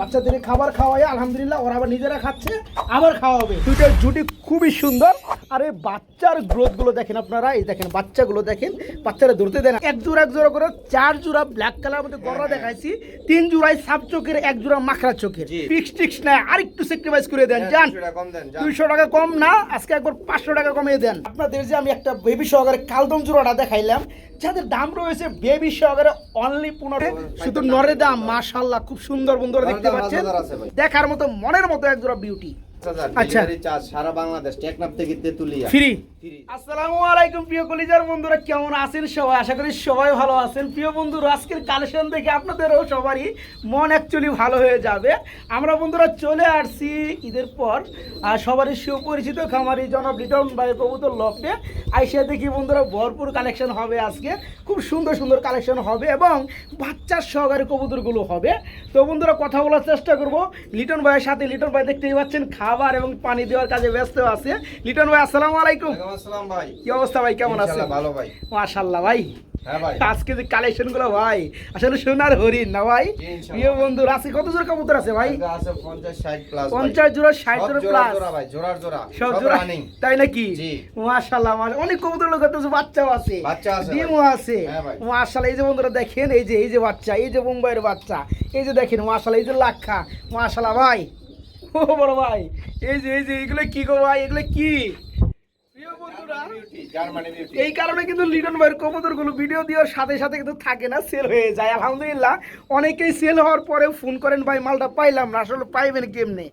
বাচ্চাদের খাবার খাওয়াই আলহামদুলিল্লাহ, ওরা আবার নিজেরা খাচ্ছে আবার খাওয়াবে। দুইটার জুটি খুবই সুন্দর। আর এই বাচ্চার গ্রোথ গুলো দেখেন আপনারা, এই দেখেন বাচ্চাগুলো দেখেন, বাচ্চারা ধরতে দেন এক জোড়া করে 4 জোড়া ব্ল্যাক কালার মধ্যে গড়া দেখাইছি, 3 জোড়ায় সাব চোখের, 1 জোড়া মাখরা চোখের। ফিক্স নাই, আরেকটু স্যাক্রিফাইস করে দেন, জান 200 টাকা কম না, আজকে একবার 500 টাকা কমিয়ে দেন। আপনাদের যে আমি একটা বেবি সহকারে কালদম জোড়াটা দেখাইলাম, যাদের দাম রয়েছে বেবি সহকারে অনলি 15, শুধু নরের দাম মাশাআল্লাহ খুব সুন্দর বন্ধুরা দেখতে পাচ্ছেন, দেখার মতো মনের মতো এক জোড়া বিউটি। আচ্ছা, সারা বাংলাদেশ টেকনাফ থেকে তেতুলিয়া ফ্রি। আসসালামু আলাইকুম প্রিয় কলিজার বন্ধুরা, কেমন আছেন সবাই? আশা করি সবাই ভালো আছেন। প্রিয় বন্ধুরা, আজকের কালেকশন দেখে আপনাদেরও সবারই মন অ্যাকচুয়ালি ভালো হয়ে যাবে। আমরা বন্ধুরা চলে আসছি ঈদের পর আর সবারই সুপরিচিত খামারি জনাব লিটন ভাই কবুতর লফটে। আইসা দেখি বন্ধুরা ভরপুর কালেকশন হবে, আজকে খুব সুন্দর সুন্দর কালেকশন হবে এবং বাচ্চার সহকারে কবুতরগুলো হবে। তো বন্ধুরা কথা বলার চেষ্টা করব লিটন ভাইয়ের সাথে। লিটন ভাই দেখতেই পাচ্ছেন খাবার এবং পানি দেওয়ার কাজে ব্যস্ত আছে। লিটন ভাই আসসালামু আলাইকুম। আসসালাম ভাই, কি অবস্থা ভাই, কেমন আছেন? ভালো ভাই, মাশাআল্লাহ ভাই। হ্যাঁ ভাই, আজকে যে কালেকশন গুলো ভাই আসলে সোনার হরিণ না ভাই। প্রিয় বন্ধু, আজকে কত জোড়া কবুতর আছে ভাই? আছে 50-60 প্লাস, 50 জোড়া 60 জোড়া প্লাস ভাই, জোড়ার জোড়া সব জোড়া রানিং, তাই নাকি? জি মাশাআল্লাহ, অনেক কবুতর লোক আছে, বাচ্চাও আছে, বাচ্চা আছে, ডিমও আছে। হ্যাঁ ভাই, মাশাআল্লাহ। এই যে বন্ধুরা দেখেন, এই যে বাচ্চা, এই যে মুম্বাইয়ের বাচ্চা, এই যে দেখেন মাশাআল্লাহ, এই যে লাক্ষা, মাশাআল্লাহ ভাই। ও বড় ভাই, এই যে এগুলো কি গো ভাই, এগুলো কি? এই কারণে কিন্তু লিটন ভাইয়ের কবুতর গুলো ভিডিও দেওয়ার সাথে সাথে কিন্তু থাকে না, সেল হয়ে যায় আলহামদুলিল্লাহ। অনেকেই সেল হওয়ার পরে ফোন করেন, ভাই মালটা পাইলাম না। আসলে পাইবেন কেমনে?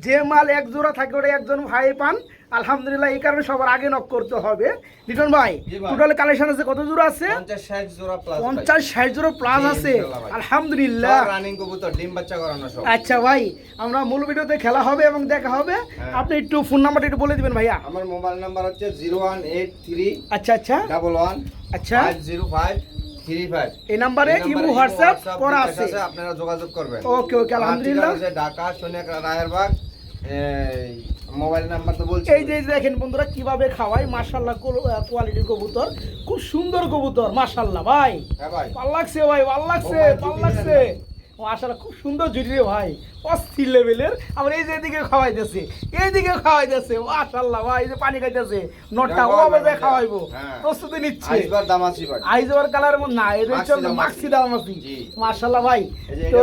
যে মাল এক জোড়া থাকে ওটা একজন ভাই পান আলহামদুলিল্লাহ। এই কারণে সবার আগে নক করতে হবে। লিটন ভাই টোটাল কালেকশন আছে কত জোড়া আছে? 50-60 জোড়া প্লাস, 50-60 জোড়া প্লাস আছে আলহামদুলিল্লাহ, রানিং কবুতর, ডিম বাচ্চা করানো সব। আচ্ছা ভাই, আমরা মূল ভিডিওতে খেলা হবে এবং দেখা হবে। আপনি একটু ফোন নাম্বারটা একটু বলে দিবেন ভাইয়া। আমার মোবাইল নাম্বার হচ্ছে 0183 আচ্ছা আচ্ছা 11 আচ্ছা 50535। এই নাম্বারে ইমো হোয়াটসঅ্যাপ করা আছে, আপনারা যোগাযোগ করবেন। ওকে ওকে আলহামদুলিল্লাহ। ঢাকা সোনিয়া রায়েরবাগ, মোবাইল নাম্বার তো বলছি। এই যে দেখেন বন্ধুরা কিভাবে খাওয়াই, মাশাআল্লাহ কোয়ালিটির কবুতর, খুব সুন্দর কবুতর মাশাআল্লাহ ভাই। হ্যাঁ ভাই, ভালো লাগছে ভাই, ভালো লাগছে, ভালো লাগছে মাশাআল্লাহ, খুব সুন্দর জুটি রে ভাই, অস্থির লেভেলের। আমরা এই যে এদিকে খাওয়াইতেছে, এইদিকে খাওয়াইতেছে মাশাআল্লাহ ভাই, এই যে পানি খাইতেছে, নটটা ওভাবে খাওয়াইবো, প্রস্তুতি নিচ্ছে। আইজবার দামাসি ভাই, আইজবার কালার মন না, এর হচ্ছে মাক্সি দামাসি মাশাআল্লাহ ভাই। তো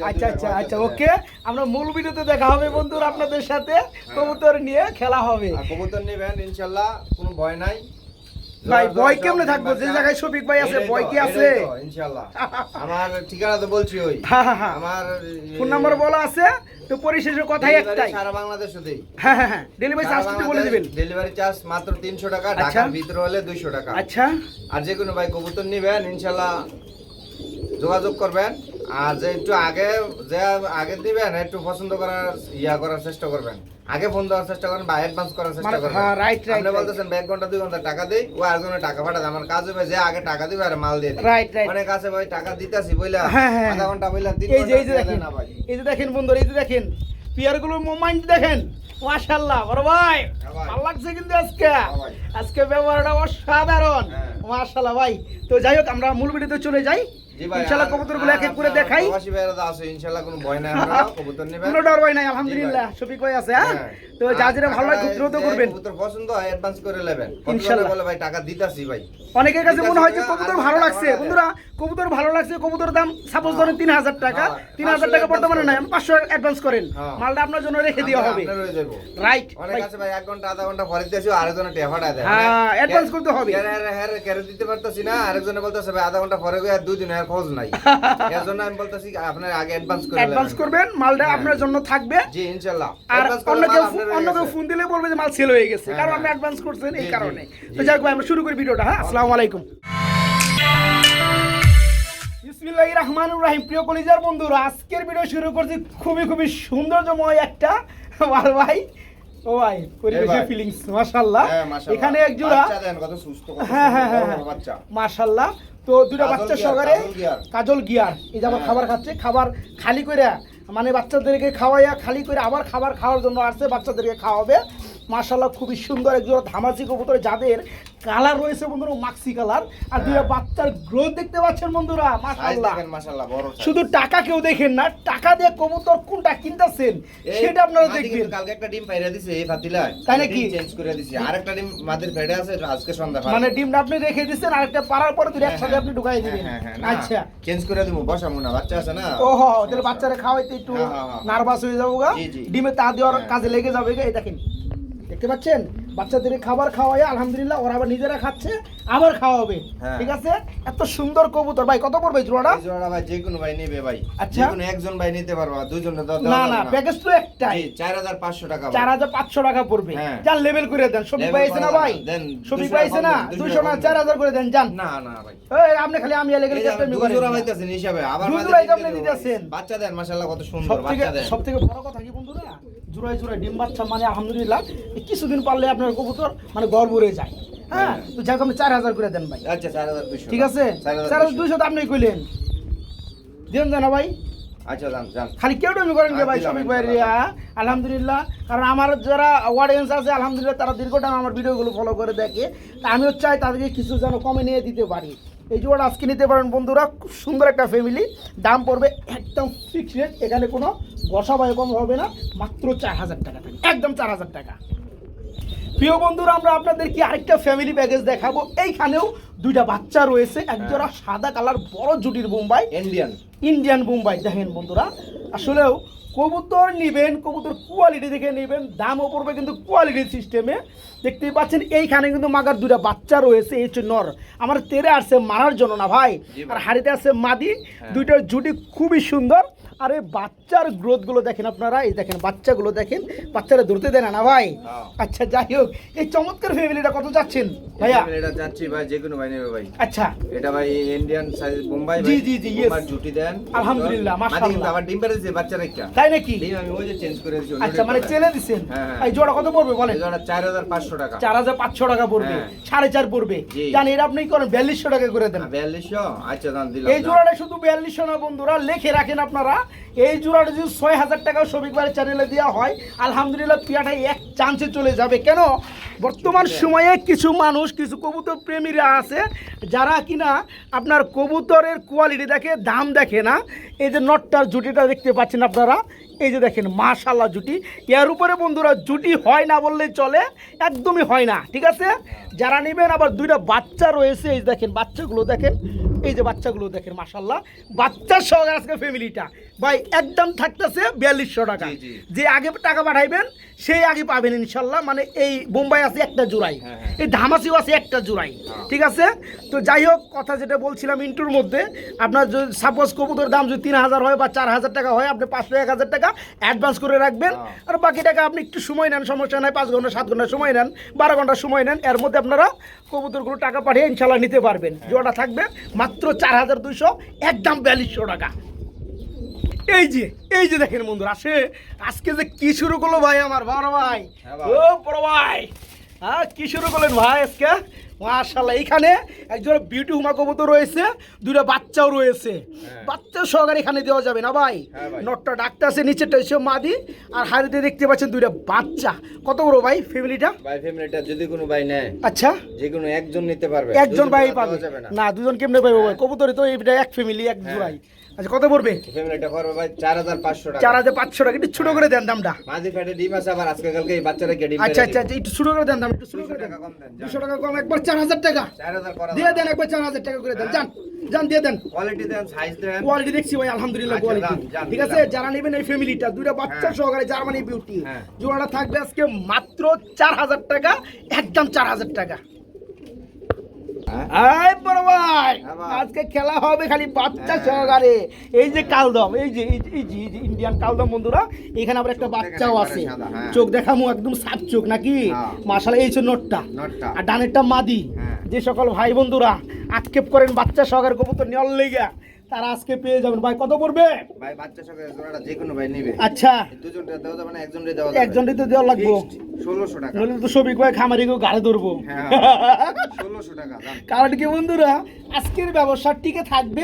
আচ্ছা আচ্ছা আচ্ছা ওকে, আমরা মূল ভিডিওতে দেখা হবে বন্ধুরা আপনাদের সাথে, কবুতর নিয়ে খেলা হবে। কবুতর নেবেন ইনশাআল্লাহ, কোনো ভয় নাই ভাই। ভয় কেমনে থাকবো, যে জায়গায় শফিক ভাই আছে ভয় কি আছে? ইনশাআল্লাহ আমার ঠিকানা তো বলছি, ওই আমার ফোন নাম্বার বলা আছে। তো পরিশেষে কথাই একটাই, সারা বাংলাদেশে দেই। হ্যাঁ ডেলিভারি চার্জটা বলে দিবেন। ডেলিভারি চার্জ মাত্র 300 টাকা, ঢাকার ভিতরে হলে 200 টাকা। আচ্ছা, আর যে কোনো ভাই কবুতর নেবেন ইনশাআল্লাহ যোগাযোগ করবেন। আর যে একটু আগে দিবেন, একটু পছন্দ করার চেষ্টা করবেন, আগে ফোন দেওয়ার চেষ্টা করেন বা অ্যাডভান্স করার চেষ্টা করবেন। আপনি বলতেছেন 1 ঘন্টা 2 ঘন্টা টাকা দেই, ও আরেকজনের টাকা পাঠায়, আমার কাজ হবে যে আগে টাকা দিবে আর মাল দিয়ে দিই। অনেক আছে ভাই টাকা দিতাছি বইলা আধা ঘন্টা বইলা 3 ঘন্টা দেয় না ভাই। এই যে দেখেন বন্ধুরা, এই যে দেখেন পিয়ার গুলো মোমেন্ট দেখেন মাশাআল্লাহ বড় ভাই, ভালো লাগছে কিন্তু আজকে ব্যবহারটা অসাধারণ মাশাআল্লাহ ভাই। তো যাই হোক, আমরা মূল ভিডিওতে চলে যাই ইনশাআল্লাহ। কবুতরগুলো এক এক করে দেখাই। প্রবাসী ভাইরা আছে ইনশাআল্লাহ, কোনো ভয় নাই, আমরা কবুতর নেবেন, কোনো ডর ভয় নাই আলহামদুলিল্লাহ। শফিক ভাই আছে। তো যা যেটা ভালো লাগে দ্রুত করবেন, কবুতর পছন্দ হয় অ্যাডভান্স করে নেবেন ইনশাআল্লাহ। বলে ভাই টাকা দিতাছি ভাই, অনেকের কাছে মনে হয় যে কবুতর ভালো লাগছে বন্ধুরা, কবুতর ভালো লাগছে, কবুতর দাম সাপোজ ধরেন 3000 টাকা, 3000 টাকা বর্তমানে নাই, 500 অ্যাডভান্স করেন, মালটা আপনার জন্য রেখে দেওয়া হবে। রাইট, অনেক আছে ভাই 1 ঘন্টা আধা ঘন্টা পরে দিতেছি, আরেকজনের টাকা পাঠায় দেয়। হ্যাঁ অ্যাডভান্স করতে হবে। হ্যাঁ কেন দিতে পারতাছি না, আরেকজনে বলতেছে ভাই আধা ঘন্টা পরে গিয়ে 2 দিন আর খোঁজ নাই। এর জন্য আমি বলতাছি আপনারা আগে অ্যাডভান্স করবেন, মালটা আপনার জন্য থাকবে। জি ইনশাআল্লাহ। আর অন্য কেউ ফোন দিলে বলবে যে মাল সেল হয়ে গেছে, কারণ আপনি অ্যাডভান্স করছেন এই কারণে। তো যাক ভাই, আমরা শুরু করি ভিডিওটা। হ্যাঁ, আসসালামু আলাইকুম। বিসমিল্লাহির রহমানির রহিম। প্রিয় কলিজার বন্ধুরা, আজকের ভিডিও শুরু করছি খুবই সৌন্দর্যময় একটা ভাই। ও ভাই পরিবেশের ফিলিংস মাশাআল্লাহ। এখানে এক জোড়া বাচ্চা দেন, কত সুস্থ, কত বাচ্চা মাশাআল্লাহ। তো দুটো বাচ্চা সহকারে কাজল গিয়ার, এই যে আবার খাবার খাচ্ছে, খাবার খালি করে মানে বাচ্চাদেরকে খাওয়াইয়া খালি করে আবার খাবার খাওয়ার জন্য আসছে, বাচ্চাদেরকে খাওয়াবে। মাশাআল্লাহ খুবই সুন্দর একজোড়া ধামাচি কবুতর, যাদের কালার রয়েছে বন্ধুরা মাক্সি কালার, আর দুইটা বাচ্চার গ্রোথ দেখতে পাচ্ছেন বন্ধুরা সাইজ মাশাআল্লাহ। দেখেন মাশাআল্লাহ বড় size। শুধু টাকা কেউ দেখেন না, টাকা দিয়ে কবুতর কোনটা কিনতেছেন এই সেটা আপনারা মাদি দেখবেন। কিন্তু কালকে একটা ডিম পাইরা দিছে এই ফাতিলায়, তাই নাকি? চেঞ্জ করে দিছি, আরেকটা ডিম মাদির ফেডে আছে আজকে সন্ধ্যা মানে ডিমটা আপনি রেখে দিচ্ছেন, আরেকটা পারার পরে দুটো একসাথে আপনি ঢুকাই দিবেন। আচ্ছা চেঞ্জ করে দিব, বসামু না, বাচ্চা আছে না। ওহো, তাহলে বাচ্চারা খাওয়াইতে একটু হ্যাঁ। নার্ভাস হয়ে যাবো গা, জি, জি। ডিমে তা দেওয়ার হ্যাঁ। কাজে লেগে যাবে গা। এই দেখেন দেখতে পাচ্ছেন বাচ্চাদের খাবার খাওয়াই আলহামদুলিল্লাহ, ওরা আবার নিজেরা খাচ্ছে আবার খাওয়াবে। হ্যাঁ। ঠিক আছে, এত সুন্দর কবুতর ভাই কত পড়বে জোড়াটা? এই জোড়া ভাই যে কোনো ভাই নেবে ভাই, আচ্ছা। যে কোনো একজন ভাই নিতে পারবা, দুইজনে তো না না, প্যাকেজ তো একটাই, 4500 টাকা। 4500 টাকা পড়বে। হ্যাঁ। যান লেভেল করে দেন, সবই Level পাইছে না করা ভাই? দেন, সবই 200 পাইছে না? কম দেন, 200 না 200 4000 করে দেন যান। না না ভাই, এই আপনি খালি আমি লেগে এই যে চেষ্টা দুই জোড়া পাইতেছেন হিসাবে, আবার দুই মাঝে জোড়াই তো তিনটে আপনি দেবো দিতেছেন। ভাই। বাচ্চা দেন মাশাআল্লাহ কত সুন্দর সবথেকে বাচ্চা দেন। সবথেকে বড় কথা কি বন্ধুরা, জোড়ায় জোড়ায় ডিম বাচ্চা মানে আলহামদুলিল্লাহ এই কিছুদিন পারলে আপনার কবুতর মানে গড় ভরে যায়। হ্যাঁ, তো যাক আপনি 4000 করে দেন ভাই। আচ্ছা 4200 ঠিক আছে, 4200 তো আপনি কইলেন দেন না ভাই। আচ্ছা যান যান। খালি কেউ ডমি করেন ভাই দিলাম, শফিক ভাই আলহামদুলিল্লাহ, কারণ আমার যারা অডিয়েন্স আছে আলহামদুলিল্লাহ তারা দীর্ঘ টাইম আমার ভিডিওগুলো ফলো করে দেখে, তা আমিও চাই তাদেরকে কিছু যেন কমে নিয়ে দিতে পারি। এই জোড়া আজকে নিতে পারেন বন্ধুরা, খুব সুন্দর একটা ফ্যামিলি, দাম পড়বে একদম ফিক্স রেট, এখানে কোনো বসা বাই কম হবে না, মাত্র 4000 টাকা থাকবে, একদম 4000 টাকা। প্রিয় বন্ধুরা, আমরা আপনাদেরকে আরেকটা ফ্যামিলি প্যাকেজ দেখাবো। এইখানেও দুইটা বাচ্চা রয়েছে, একজোড়া সাদা কালার বড় জুটির বোম্বাই, ইন্ডিয়ান বোম্বাই। দেখেন বন্ধুরা, আসলেও কবুতর নিবেন, কবুতর কোয়ালিটি দেখে নেবেন, দামও পড়বে কিন্তু কোয়ালিটি সিস্টেমে। দেখতেই পাচ্ছেন এইখানে কিন্তু মাগার দুইটা বাচ্চা রয়েছে, এই হচ্ছে নর, আমার তেরে আসছে মারার জন্য না ভাই, আর হাড়িতে আছে মাদি, দুইটার জুটি খুবই সুন্দর। আর এই বাচ্চার গ্রোথগুলো দেখেন আপনারা, এই দেখেন বাচ্চাগুলো দেখেন, বাচ্চারা ধরতে দেয় না ভাই। আচ্ছা যাই হোক, এই চমৎকার ফ্যামিলিটা কত যাচ্ছেন ভাইয়া? এটা যাচ্ছি ভাই, যে কোনো ভাই নেবে ভাই। আচ্ছা এটা ভাই ইন্ডিয়ান সাইজ বোম্বাই জি ভাই। জি জি, বোম্বার জুটি দেন আলহামদুলিল্লাহ মাশাআল্লাহ। কিন্তু আবার ডিম পেড়েছে বাচ্চা একটা, তাই নাকি? ডিম আমি ওই যে চেঞ্জ করে দিছি। আচ্ছা মানে চেলে দিছেন। হ্যাঁ। এই জোড়া কত পড়বে বলেন? এই জোড়া 4500 টাকা। 4500 টাকা পড়বে, হ্যাঁ। 4.5 পড়বে। জি। জান এর আপনি করেন 4200 টাকা করে দেন। 4200 আচ্ছা দাম দিলাম। এই জোড়াটা শুধু 4200 না বন্ধুরা, লিখে রাখেন আপনারা। এই জোড়াটা যদি 6000 টাকা শফিক ভাইয়ের চ্যানেলে দেওয়া হয়, আলহামদুলিল্লাহ পিয়াটা এক চান্সে চলে যাবে। কেন বর্তমান সময়ে কিছু মানুষ, কিছু কবুতর প্রেমীরা আছে যারা কিনা আপনার কবুতরের কোয়ালিটি দেখে, দাম দেখে না। এই যে নটটার জুটিটা দেখতে পাচ্ছেন আপনারা, এই যে দেখেন মাশাআল্লাহ জুটি, এর উপরে বন্ধুরা জুটি হয় না বললেই চলে, একদমই হয় না। ঠিক আছে, যারা নেবেন, আবার দুইটা বাচ্চা রয়েছে, এই দেখেন বাচ্চাগুলো দেখেন, এই যে বাচ্চাগুলো দেখেন মাশাআল্লাহ, বাচ্চার সহকারে আজকে ফ্যামিলিটা ভাই একদম থাকতেছে 4200 টাকা। জি, জি। যে আগে টাকা পাঠাইবেন সেই আগে পাবেন ইনশাল্লাহ। মানে এই বোম্বাই আছে একটা জোড়াই, এই ধামাসিও আছে একটা জোড়াই। ঠিক আছে, তো যাই হোক, কথা যেটা বলছিলাম ইন্টুর মধ্যে, আপনার যদি সাপোজ কবুতর দাম যদি 3000 হয় বা 4000 টাকা হয়, আপনি 500 1000 টাকা অ্যাডভান্স করে রাখবেন, আর বাকি টাকা আপনি একটু সময় নেন, সমস্যা নাই, 5 ঘন্টা 7 ঘন্টা সময় নেন, 12 ঘন্টা সময় নেন, এর মধ্যে আপনারা কবুতরগুলো টাকা পাঠিয়ে ইনশাল্লাহ নিতে পারবেন। জোড়াটা থাকবে মাত্র 4200, একদম 4200 টাকা। এই যে দেখেন বন্ধুরা, আজকে যে কি শুরু করলো ভাই আমার বড় ভাই, ও বড় ভাই, হ্যাঁ কি শুরু করলেন ভাই আজকে? মাশাআল্লাহ, এখানে একজন বিউটি হুমা কবুতর রয়েছে, দুইটা বাচ্চাও রয়েছে, বাচ্চা সহকারে এখানে দেওয়া যাবে না ভাই। নটটা ডাক্তার আছে, নিচেরটা এসে মাদি, আর হাড়িতে দেখতে পাচ্ছেন দুইটা বাচ্চা। কত বড় ভাই ফ্যামিলিটা? ভাই ফ্যামিলিটা যদি কোনো ভাই নেয়, আচ্ছা যে কোনো একজন নিতে পারবে, একজন ভাই পাবে যাবে না। না, দুজন কেমনে পাবে ভাই? কবুতরে তো এটা এক ফ্যামিলি, এক জোড়াই। আচ্ছা কত পড়বে? ফ্যামিলিটা পড়বে ভাই 4500 টাকা। 4500 টাকা, একটু ছোট করে দেন দামটা। মাঝে ফেটে ডিম আছে, আবার আজকে কালকে এই বাচ্চাটাকে ডিম আচ্ছা পেড়ে আচ্ছা আচ্ছা, একটু ছোট করে দেন দাম, একটু ছোট করে দেন। 200 টাকা কম, একবার 4000 টাকা 4000 করা দিয়ে দেন, একবার 4000 টাকা করে দেন। যান যান দিয়ে দেন। কোয়ালিটি দেন, সাইজ দেন, কোয়ালিটি দেখছি ভাই আলহামদুলিল্লাহ, আচ্ছা, কোয়ালিটি যান, ঠিক আছে। যারা নেবেন এই ফ্যামিলিটা, দুইটা বাচ্চা সহকারে জার্মানি বিউটি, জোড়াটা থাকবে আজকে মাত্র 4000 টাকা, একদম 4000 টাকা। এই বড় ভাই, আজকে খেলা হবে খালি বাচ্চা সহকারে। এই যে কালদম, এই যে ইন্ডিয়ান কালদম বন্ধুরা, এখানে আবার একটা বাচ্চাও আছে, চোখ দেখামু একদম সাপ চোখ নাকি, মাশাআল্লাহ। এই যে নটটা, আর ডানেরটা মাদি। যে সকল ভাই বন্ধুরা আক্ষেপ করেন বাচ্চা সহকারে কবুতর নেওয়ার লেগা, তারা আজকে পেয়ে যাবেন। ভাই কত পড়বে ভাই? বাচ্চা সহকারে জোড়াটা যে কোনো ভাই নেবে। আচ্ছা, দুজনটা দেওয়া যাবে না, একজনই দেওয়া যাবে। একজনই তো দেওয়া লাগবে, 1600 টাকা। নইলে তো শফিক ভাই খামারি কেউ গাড়ি ধরবো। 1600 টাকা দাম। কারণ কি বন্ধুরা, আজকের ব্যবসা টিকে থাকবে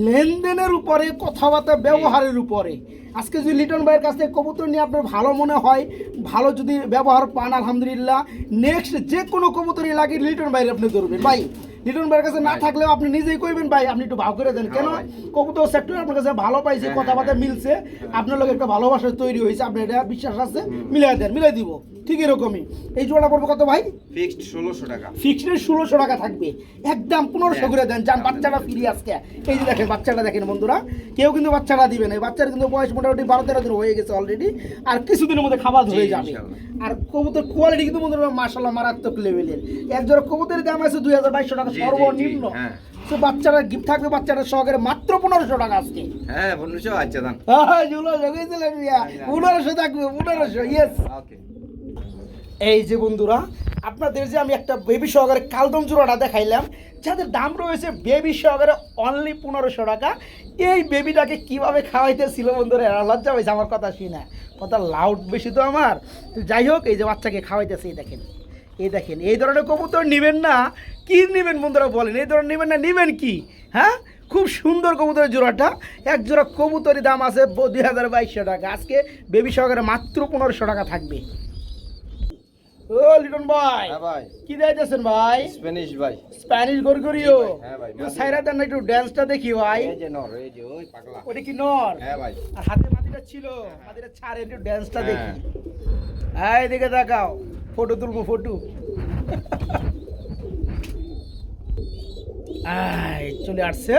লেনদেনের উপরে, কথাবার্তা ব্যবহারের উপরে। আজকে যদি লিটন ভাইয়ের কাছ থেকে কবুতর নিয়ে আপনার ভালো মনে হয়, ভালো যদি ব্যবহার পান, আলহামদুলিল্লাহ নেক্সট যে কোনো কবুতরই লাগে লিটন ভাইয়ের আপনি ধরবেন ভাই। লিটন ভাইয়ের কাছে না থাকলেও আপনি নিজেই কইবেন ভাই আপনি একটু ভাব করে দেন, কেন কবুতর সেক্টর আপনার কাছে ভালো পাইছে, কথাবার্তা মিলছে, আপনার লোক একটা ভালোবাসা তৈরি হয়েছে, আপনার এটা বিশ্বাস আছে, মিলাই দেন, মিলাই দিব। ঠিক এরকমই এই জোড়া পড়বে কত ভাই? ফিক্সড 1600 টাকা। ফিক্সড 1600 টাকা থাকবে, একদম 1500 করে দেন। যান বাচ্চাটা ফ্রি আজকে। এই যে দেখেন বাচ্চাটা দেখেন বন্ধুরা, কেউ কিন্তু বাচ্চাটা দিবে না, বাচ্চার কিন্তু বয়স মোটামুটি 12-13 দিন হয়ে গেছে অলরেডি, আর কিছুদিনের মধ্যে খাবার ধরে যাবে। আর কবুতর কোয়ালিটি কিন্তু বন্ধুরা মাশাআল্লাহ মারাত্মক লেভেলের। এক জোড়া কবুতরের দাম আছে 2200 টাকা সর্বনিম্ন। তো বাচ্চারা গিফট থাকবে, বাচ্চাটা সহকারে মাত্র 1500 টাকা আজকে। হ্যাঁ 1500 আচ্ছা দান। হ্যাঁ জুলো জগেছিলেন মিয়া, 1500 থাকবে 1500। Yes okay. এই যে বন্ধুরা আপনাদের যে আমি একটা বেবি সহকারে কালদম জোড়াটা দেখাইলাম, যাদের দাম রয়েছে বেবি সহকারে অনলি 1500 টাকা। এই বেবিটাকে কিভাবে খাওয়াইতেছিল বন্ধুরা, লজ্জা পাইছে আমার কথা শুনে, কথা লাউড বেশি তো আমার। তো যাই হোক এই যে বাচ্চাকে খাওয়াইতেছে, এই দেখেন, এই দেখেন। এই ধরনের কবুতর নেবেন না, কি নেবেন বন্ধুরা বলেন? এই ধরনের নেবেন না, নেবেন কি? হ্যাঁ খুব সুন্দর কবুতরের জোড়াটা। এক জোড়া কবুতরের দাম আছে 2200 টাকা, আজকে বেবি সহকারে মাত্র 1500 টাকা থাকবে। ও লিটন ভাই, হ্যাঁ ভাই, কি দিতেছেন ভাই? স্প্যানিশ ভাই, স্প্যানিশ গরগরিও। হ্যাঁ ভাই, সাইরা দেন না একটু, ড্যান্সটা দেখি ভাই। এই যে নর, এই যে ওই পাগলা, ওটা কি নর? হ্যাঁ ভাই। আর হাতে মাটিটা ছিল, মাটিটা ছাড়ে একটু ড্যান্সটা দেখি। এই দিকে দেখাও, ফটো তুলবো, ফটো। চলে আসছে,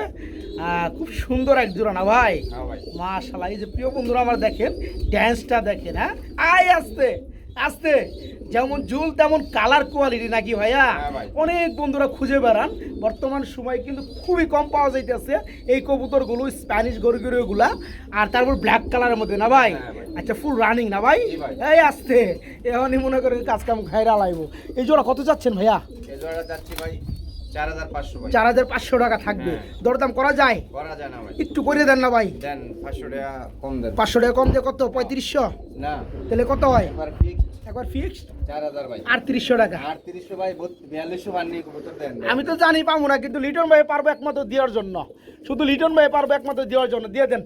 খুব সুন্দর এক জোড়া না ভাই? হ্যাঁ ভাই, মাশাআল্লাহ। এই যে প্রিয় বন্ধুরা আমার দেখেন, ড্যান্সটা দেখেন। হ্যাঁ আয় আস্তে আস্তে, যেমন ঝুল তেমন কালার কোয়ালিটি নাকি ভাইয়া? হ্যাঁ ভাই। অনেক বন্ধুরা খুঁজে বেড়ান, বর্তমান সময় কিন্তু খুবই কম পাওয়া যাইতেছে এই কবুতরগুলো, স্প্যানিশ গরগরিওগুলা, আর তারপর ব্ল্যাক কালারের মধ্যে না ভাই? হ্যাঁ ভাই। আচ্ছা ফুল রানিং না ভাই? জি ভাই। এই আসতে, এখনই মনে করেন কাজ কাম খাইরা লাইব। এই জোড়া কত চাচ্ছেন ভাইয়া? এই জোড়া যাচ্ছে ভাই 4500 ভাই। 4500 টাকা থাকবে। হ্যাঁ। দরদাম করা যায়? করা যায় না ভাই, একটু করে দেন না ভাই। দেন 500 টাকা কম দেন। 500 টাকা কম দিয়ে কত? 3500? না, তাহলে কত হয়? একবার ফিক্সড একবার ফিক্সড 4000 ভাই। 3800 টাকা। 3800 ভাই, 4200 বান্নি কবুতর দেন। আমি তো জানি পাবো না, কিন্তু লিটন ভাই পারবো একমাত্র দেওয়ার জন্য, শুধু লিটন ভাই পারবো একমাত্র দেওয়ার জন্য। দিয়ে দেন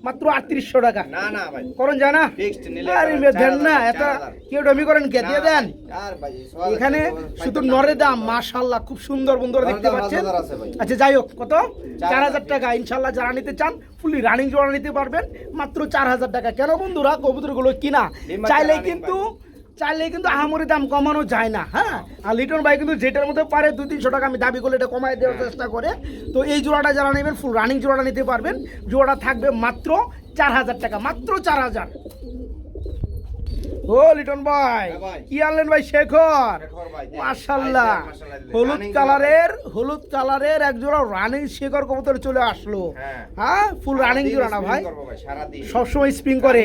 মাত্র 3800 টাকা। না না ভাই, করেন যায় না? ফিক্সড নিলে আরে দেন না, এত কেউ ডমি করেন কে? দিয়ে দেন। আর ভাই এখানে শুধু নরের দাম মাশাআল্লাহ খুব সুন্দর বন্ধুরা দেখতে পাচ্ছেন। আচ্ছা যাই হোক, কত? 4000 টাকা। ইনশাআল্লাহ যারা নিতে চান ফুলি রানিং জোড়া নিতে পারবেন মাত্র 4000 টাকা। কেন বন্ধুরা, কবুতরগুলো কিনা চাইলেই কিন্তু আহামরি দাম কমানো যায় না। হ্যাঁ, আর লিটন ভাই কিন্তু যেটার মধ্যে পারে 200-300 টাকা আমি দাবি করলে এটা কমায় দেওয়ার চেষ্টা করে। তো এই জোড়াটা যারা নেবেন ফুল রানিং জোড়াটা নিতে পারবেন। জোড়াটা থাকবে মাত্র 4000 টাকা, মাত্র 4000। ও লিটন ভাই, কি আনলেন ভাই? শেখর, মাশাআল্লাহ। হলুদ কালারের এক জোড়া রানিং শেখর কবুতর চলে আসলো। হ্যাঁ ফুল রানিং জোড়া না ভাই? সবসময় স্প্রিং করে।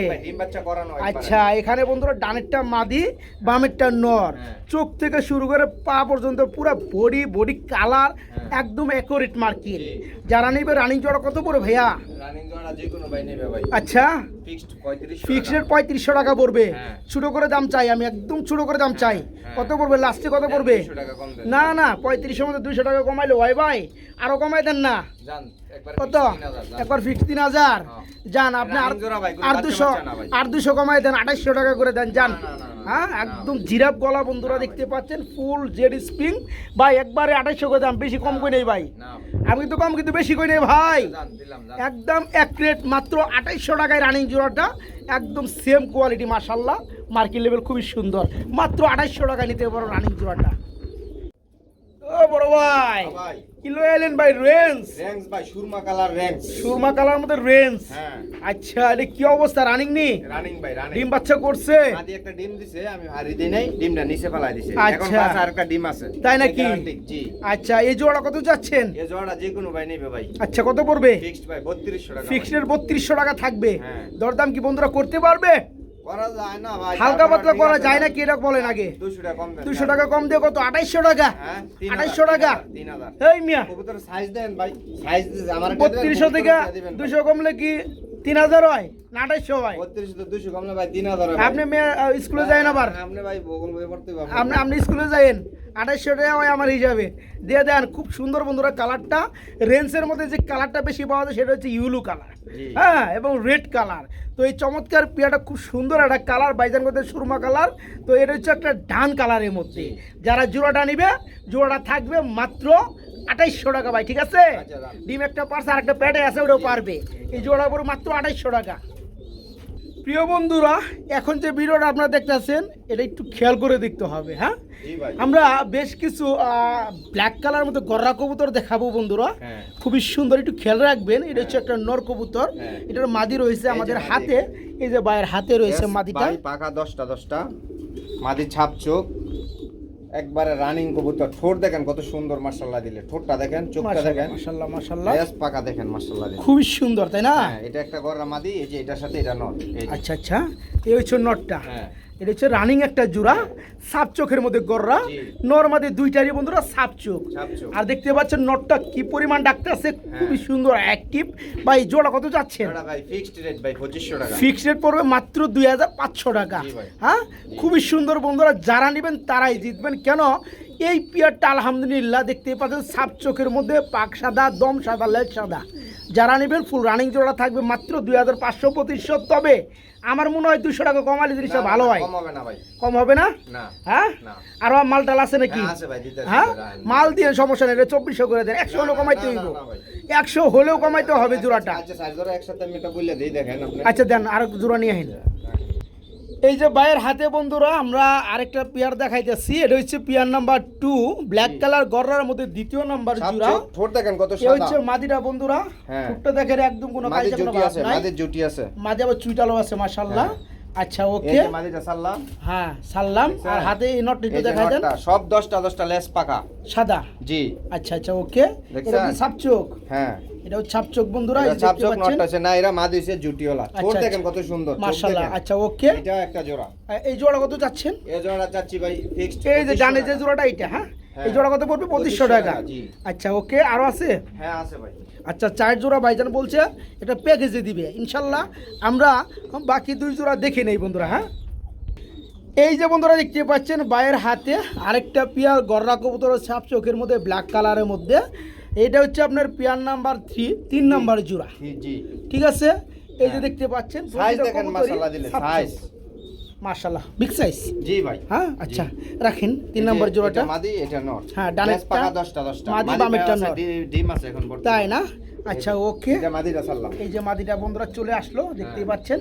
আচ্ছা এখানে বন্ধুরা ডানেরটা মাদি, বামেরটা নর। চোখ থেকে শুরু করে পা পর্যন্ত পুরো বডি কালার একদম অ্যাকুরেট মার্কিং। যারা নেবে রানিং জোড়া কত পড়বে ভাইয়া? রানিং জোড়া যে কোনো ভাই নেবে ভাই। আচ্ছা ফিক্সড 3500। ফিক্সড 3500 টাকা পড়বে। ছোট করে দাম চাই আমি, একদম ছোট করে দাম চাই। কত পড়বে লাস্টে, কত পড়বে? 200 টাকা কম দেন। না না 3500 মধ্যে 200 টাকা কমাইলে হয় ভাই? আরো কমাই দেন না। জান একবার কত? একবার ফিক্স 3000। জান আপনি আর 200 কমাই দেন, 2800 টাকা করে দেন। জান হ্যাঁ একদম জিরাফ গলা বন্ধুরা দেখতে পাচ্ছেন, ফুল জেড স্প্রিং ভাই। একবারে 2800 করে দাম, বেশি কম কই নেই ভাই। আমি তো কম কিন্তু বেশি কই নেই ভাই, একদম এক রেট মাত্র 2800 টাকায় রানিং জোড়াটা, একদম সেম কোয়ালিটি মাশাআল্লাহ, মার্কেট লেভেল খুবই সুন্দর। মাত্র 2800 টাকায় নিতে পারো রানিং জোড়াটা। ও বড় ভাই, কি লয়ে এলেন ভাই? রেঞ্জ ভাই, Surma colour range. Surma colour মধ্যে রেঞ্জ। হ্যাঁ আচ্ছা এটা কি অবস্থা? রানিং নি? রানিং ভাই, রানিং। ডিম বাচ্চা করছে? আদি একটা ডিম দিছে, আমি হারি দেই নাই, ডিমটা নিচে ফেলাই দিছে। এখন আচ্ছা। পাশে আরেকটা ডিম আছে। তাই নাকি? জি। আচ্ছা এই জোড়া কত যাচ্ছেন? এই জোড়া যে কোনো ভাই নেবে ভাই। আচ্ছা কত পড়বে? ফিক্সড ভাই 3200 টাকা। ফিক্সড 3200 টাকা থাকবে। হ্যাঁ। দরদাম কি বন্ধুরা করতে পারবে? করা যায় না ভাই, হালকা পাতলা করা যায় না কি? এটা বলেন আগে। 200 টাকা কম দেন। 200 টাকা কম দিয়ে কত? 2800 টাকা। হ্যাঁ 2800 টাকা। 3000। এই মিয়া কবুতর সাইজ দেন ভাই, সাইজ আমার 3200 থেকে 200 কমলে কি 3000 হয় না 2800 হয়? 32 তো 200 কম না ভাই, 3000 ভাই। আপনি মেয়ে স্কুলে যাই না আবার, আপনি ভাই ভূগোল বই পড়তে পারবেন। আপনি স্কুলে যাইন, 2800 টাকা হয় আমার হিসাবে দিয়ে দেন। খুব সুন্দর বন্ধুরা কালারটা, রেঞ্জের মধ্যে যে কালারটা বেশি পাওয়া যায় সেটা হচ্ছে ইউলু কালার, জি। হ্যাঁ, এবং রেড কালার। তো এই চমৎকার পিয়াটা খুব সুন্দর একটা কালার, বাইজান করতে সুরমা কালার। তো এটা হচ্ছে একটা ডান কালারের মধ্যে। যারা জোড়াটা নিবে, জোড়াটা থাকবে মাত্র 2800 টাকা ভাই, ঠিক আছে? আচ্ছা, রাখ। ডিম একটা পার্স আর একটা প্যাডে আছে, ওটাও পারবে। এই জোড়া পড়বে মাত্র 2800 টাকা। প্রিয় বন্ধুরা, এখন যে ভিডিওটা আপনারা দেখতেছেন এটা একটু খেয়াল করে দেখতে হবে, হ্যাঁ। জি ভাই। আমরা বেশ কিছু ব্ল্যাক কালার মতো গররা কবুতর দেখাবো বন্ধুরা, হ্যাঁ। খুবই সুন্দর, একটু খেয়াল রাখবেন। এটা হচ্ছে একটা নর কবুতর, হ্যাঁ। এটার মাদি রয়েছে এই যে আমাদের মাদি। হাতে, এই যে ভাইয়ের হাতে রয়েছে Yes, মাদিটা। ভাই, পাকা 10টা মাদি ছাপ চোখ, একবারে রানিং কবুতর। ঠোঁট দেখেন কত সুন্দর, মাশাআল্লাহ দিলে ঠোঁটটা দেখেন, চোখটা দেখেন, মাশাআল্লাহ মাশাআল্লাহ, বেশ পাকা দেখেন, মাশাআল্লাহ দিলে। খুবই সুন্দর, তাই না? হ্যাঁ, এটা একটা গররা মাদি, এই যে এটার সাথে এটা নর, এই যে। আচ্ছা আচ্ছা, এই হচ্ছে নটটা, হ্যাঁ। এটা হচ্ছে রানিং একটা জোড়া, সাপ চোখের মধ্যে গররা, জি। নরমাদি দুইটারই বন্ধুরা সাপ চোখ। ছাপ চোখ। আর দেখতে পাচ্ছেন নটটা কি পরিমাণ ডাকতে আছে, খুবই সুন্দর অ্যাক্টিভ। ভাই জোড়া কত যাচ্ছেন? এটা ভাই ফিক্সড রেট ভাই 2500 টাকা। ফিক্সড রেট পড়বে মাত্র 2500 টাকা, জি ভাই। হ্যাঁ। খুবই সুন্দর বন্ধুরা, যারা নেবেন তারাই জিতবেন। কেন এই পিয়ারটা আলহামদুলিল্লাহ দেখতেই পাচ্ছেন সাপ চোখের মধ্যে, পাক সাদা, দম সাদা, লেজ সাদা। যারা নেবেন ফুল রানিং জোড়া থাকবে মাত্র 2500-2500। তবে আমার মনে হয় 200 টাকা কমালে জিনিসটা ভালো হয়। কম হবে না ভাই। কম হবে না? না। হ্যাঁ, না। আরো মাল টাল আছে নাকি? হ্যাঁ, আছে ভাই, দিতে আছে, হ্যাঁ, রান। মাল দিয়ে সমস্যা নেই, 2400 করে দেন। 100 হলেও কমাইতে হইব, 100 হলেও কমাইতে হবে জোড়াটা। আচ্ছা, সাইজ ধরে একসাথে আমি এটা বলে দেই, দেখেন আপনি। আচ্ছা দেন, আর জোড়া নিয়ে আসেন। এই যে ভাইয়ের হাতে বন্ধুরা আমরা আরেকটা পেয়ার দেখাইতেছি, এটা হচ্ছে পেয়ার নাম্বার 2, ব্ল্যাক কালার গররার মধ্যে দ্বিতীয় নাম্বার ছাপ জোড়া। চোখ, ঠোঁট দেখেন কত এই হচ্ছে সাদা। মাদিটা বন্ধুরা, হ্যাঁ। ফুটটা দেখেন একদম কোনো মাদির কাজে কোনো জুটি ভাব আছে, নাই। মাদির জুটি আছে। মাদি আবার চুইটালো আছে মাশাআল্লাহ। হ্যাঁ। আচ্ছা এই ওকে, যে মাদিটা সারলাম। হ্যাঁ সারলাম। দেখছেন? আর হাতে এই নটটা একটু এই যে দেখাই দেন, নটটা, সব 10টা লেস পাকা। সাদা। জি। আচ্ছা আচ্ছা ওকে, দেখছেন? এটা কি সাপ চোখ? হ্যাঁ। এটা হচ্ছে সাপ চোখ বন্ধুরা, এই এটা যে ছাপ দেখতে চোখ পাচ্ছেন নটটা আছে না, এরা মাদি হইছে জুটিওয়ালা। ঠোঁট আচ্ছা, দেখেন কত সুন্দর, চোখ মাশাআল্লাহ। দেখেন। আচ্ছা ওকে, এটা একটা জোড়া। এই জোড়া কত যাচ্ছেন? এই জোড়া চাচ্ছি ভাই ফিক্সড। এই যে ডানে যে জোড়াটা এইটা, হ্যাঁ, হ্যাঁ। এই জোড়া কত পড়বে? 2500 টাকা। জি। আচ্ছা ওকে, আরো আছে? হ্যাঁ, আছে ভাই। আচ্ছা 4 জোড়া ভাইজান বলছে এটা প্যাকেজে দিবে ইনশাল্লাহ। আমরা বাকি 2 জোড়া দেখে নেই বন্ধুরা, হ্যাঁ। এই যে বন্ধুরা দেখতে পাচ্ছেন ভাইয়ের হাতে আরেকটা পিয়ার গররা কবুতর, সাপ চোখের মধ্যে ব্ল্যাক কালারের মধ্যে। এটা হচ্ছে আপনার পিয়ার নাম্বার 3 নাম্বার জোড়া, জি। ঠিক আছে? এই যে হ্যাঁ। দেখতে পাচ্ছেন সাইজ দেখেন, মাশাআল্লাহ দিলে সাইজ। মাশাআল্লাহ বিগ সাইজ, জি ভাই। হ্যাঁ। আচ্ছা রাখেন 3 নাম্বার জোড়াটা। এটা মাদি, এটা নর। হ্যাঁ, ডানেরটা লেস পাকা 10টা। মাদি, বামেরটা নর। ডিম আছে এখন বর্তমানে। তাই না? আচ্ছা ওকে, এটা মাদিটা সারলাম। এই যে মাদিটা বন্ধুরা চলে আসলো, দেখতেই পাচ্ছেন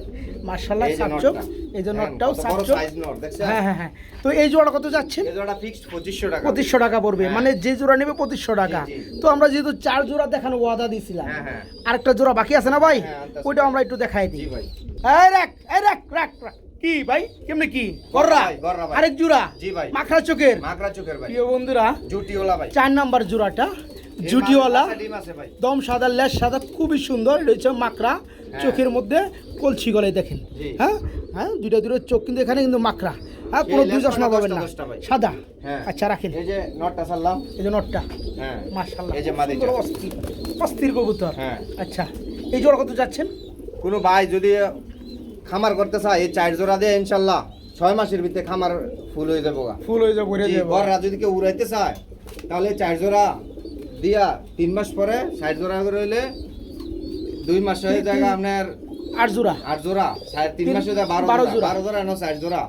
মাশাআল্লাহ এই যে সাপচোক। নটটা। এই যে হ্যাঁ, নটটাও কত বড় সাপচোক। সাইজ নর, দেখছেন? হ্যাঁ হ্যাঁ হ্যাঁ। তো এই জোড়া কত যাচ্ছেন? এই জোড়া ফিক্সড 2500 টাকা। 2500 টাকা পড়বে, হ্যাঁ। মানে যে জোড়া নেবে 2500 টাকা। জি, জি। তো আমরা যেহেতু 4 জোড়া দেখানো ওয়াদা দিয়েছিলাম, হ্যাঁ, হ্যাঁ। আরেকটা জোড়া বাকি আছে না ভাই? হ্যাঁ, আনতেছি। ওইটা আমরা একটু দেখাই দিই। জি ভাই। এই রাখ, এই রাখ রাখ রাখ। কি ভাই, কেমনে কি গররা? গররা ভাই। আরেক জোড়া জি ভাই। মাখরা চোখের। মাকড়া চোখের ভাই। প্রিয় বন্ধুরা, জুটিওয়ালা ভাই। 4 নাম্বার জোড়াটা এই জুটিওয়ালা, মাদির ডিম আছে ভাই। দম সাদা, লেজ সাদা, খুবই সুন্দর। এটা হচ্ছে মাকড়া চোখের মধ্যে, কলসি গলায় দেখেন, জি। হ্যাঁ হ্যাঁ, দুটো চোখ কিন্তু এখানে কিন্তু মাকড়া, হ্যাঁ, কোনো এই দুই লেজ চশমা পাকা পাবেন না, 10টা ভাই। সাদা। হ্যাঁ। আচ্ছা রাখেন, এই যে নটটা সারলাম। এই যে নটটা, হ্যাঁ। মাশাআল্লাহ, এই যে মাদিটা। সুন্দর, অস্থির অস্থির কবুতর। হ্যাঁ। আচ্ছা এই জোড়া কত যাচ্ছেন? কোনো ভাই যদি খামার করতে চায়, এই 4 জোড়া দিয়ে ইনশাআল্লাহ 6 মাসের ভিতরে খামার ফুল হয়ে যাবো। ফুল হয়ে যাবে, ভরে যাবে। গররা যদি কেউ উড়াইতে চায় তাহলে 4 জোড়া দিয়া 3 মাস পরে 60 জোড়া করে হইলে 2 মাস হয়ে জায়গা আপনার 8 জোড়া। 8 জোড়া, 3 মাসে 12 12 জোড়া, 12 জোড়া না 60 জোড়া।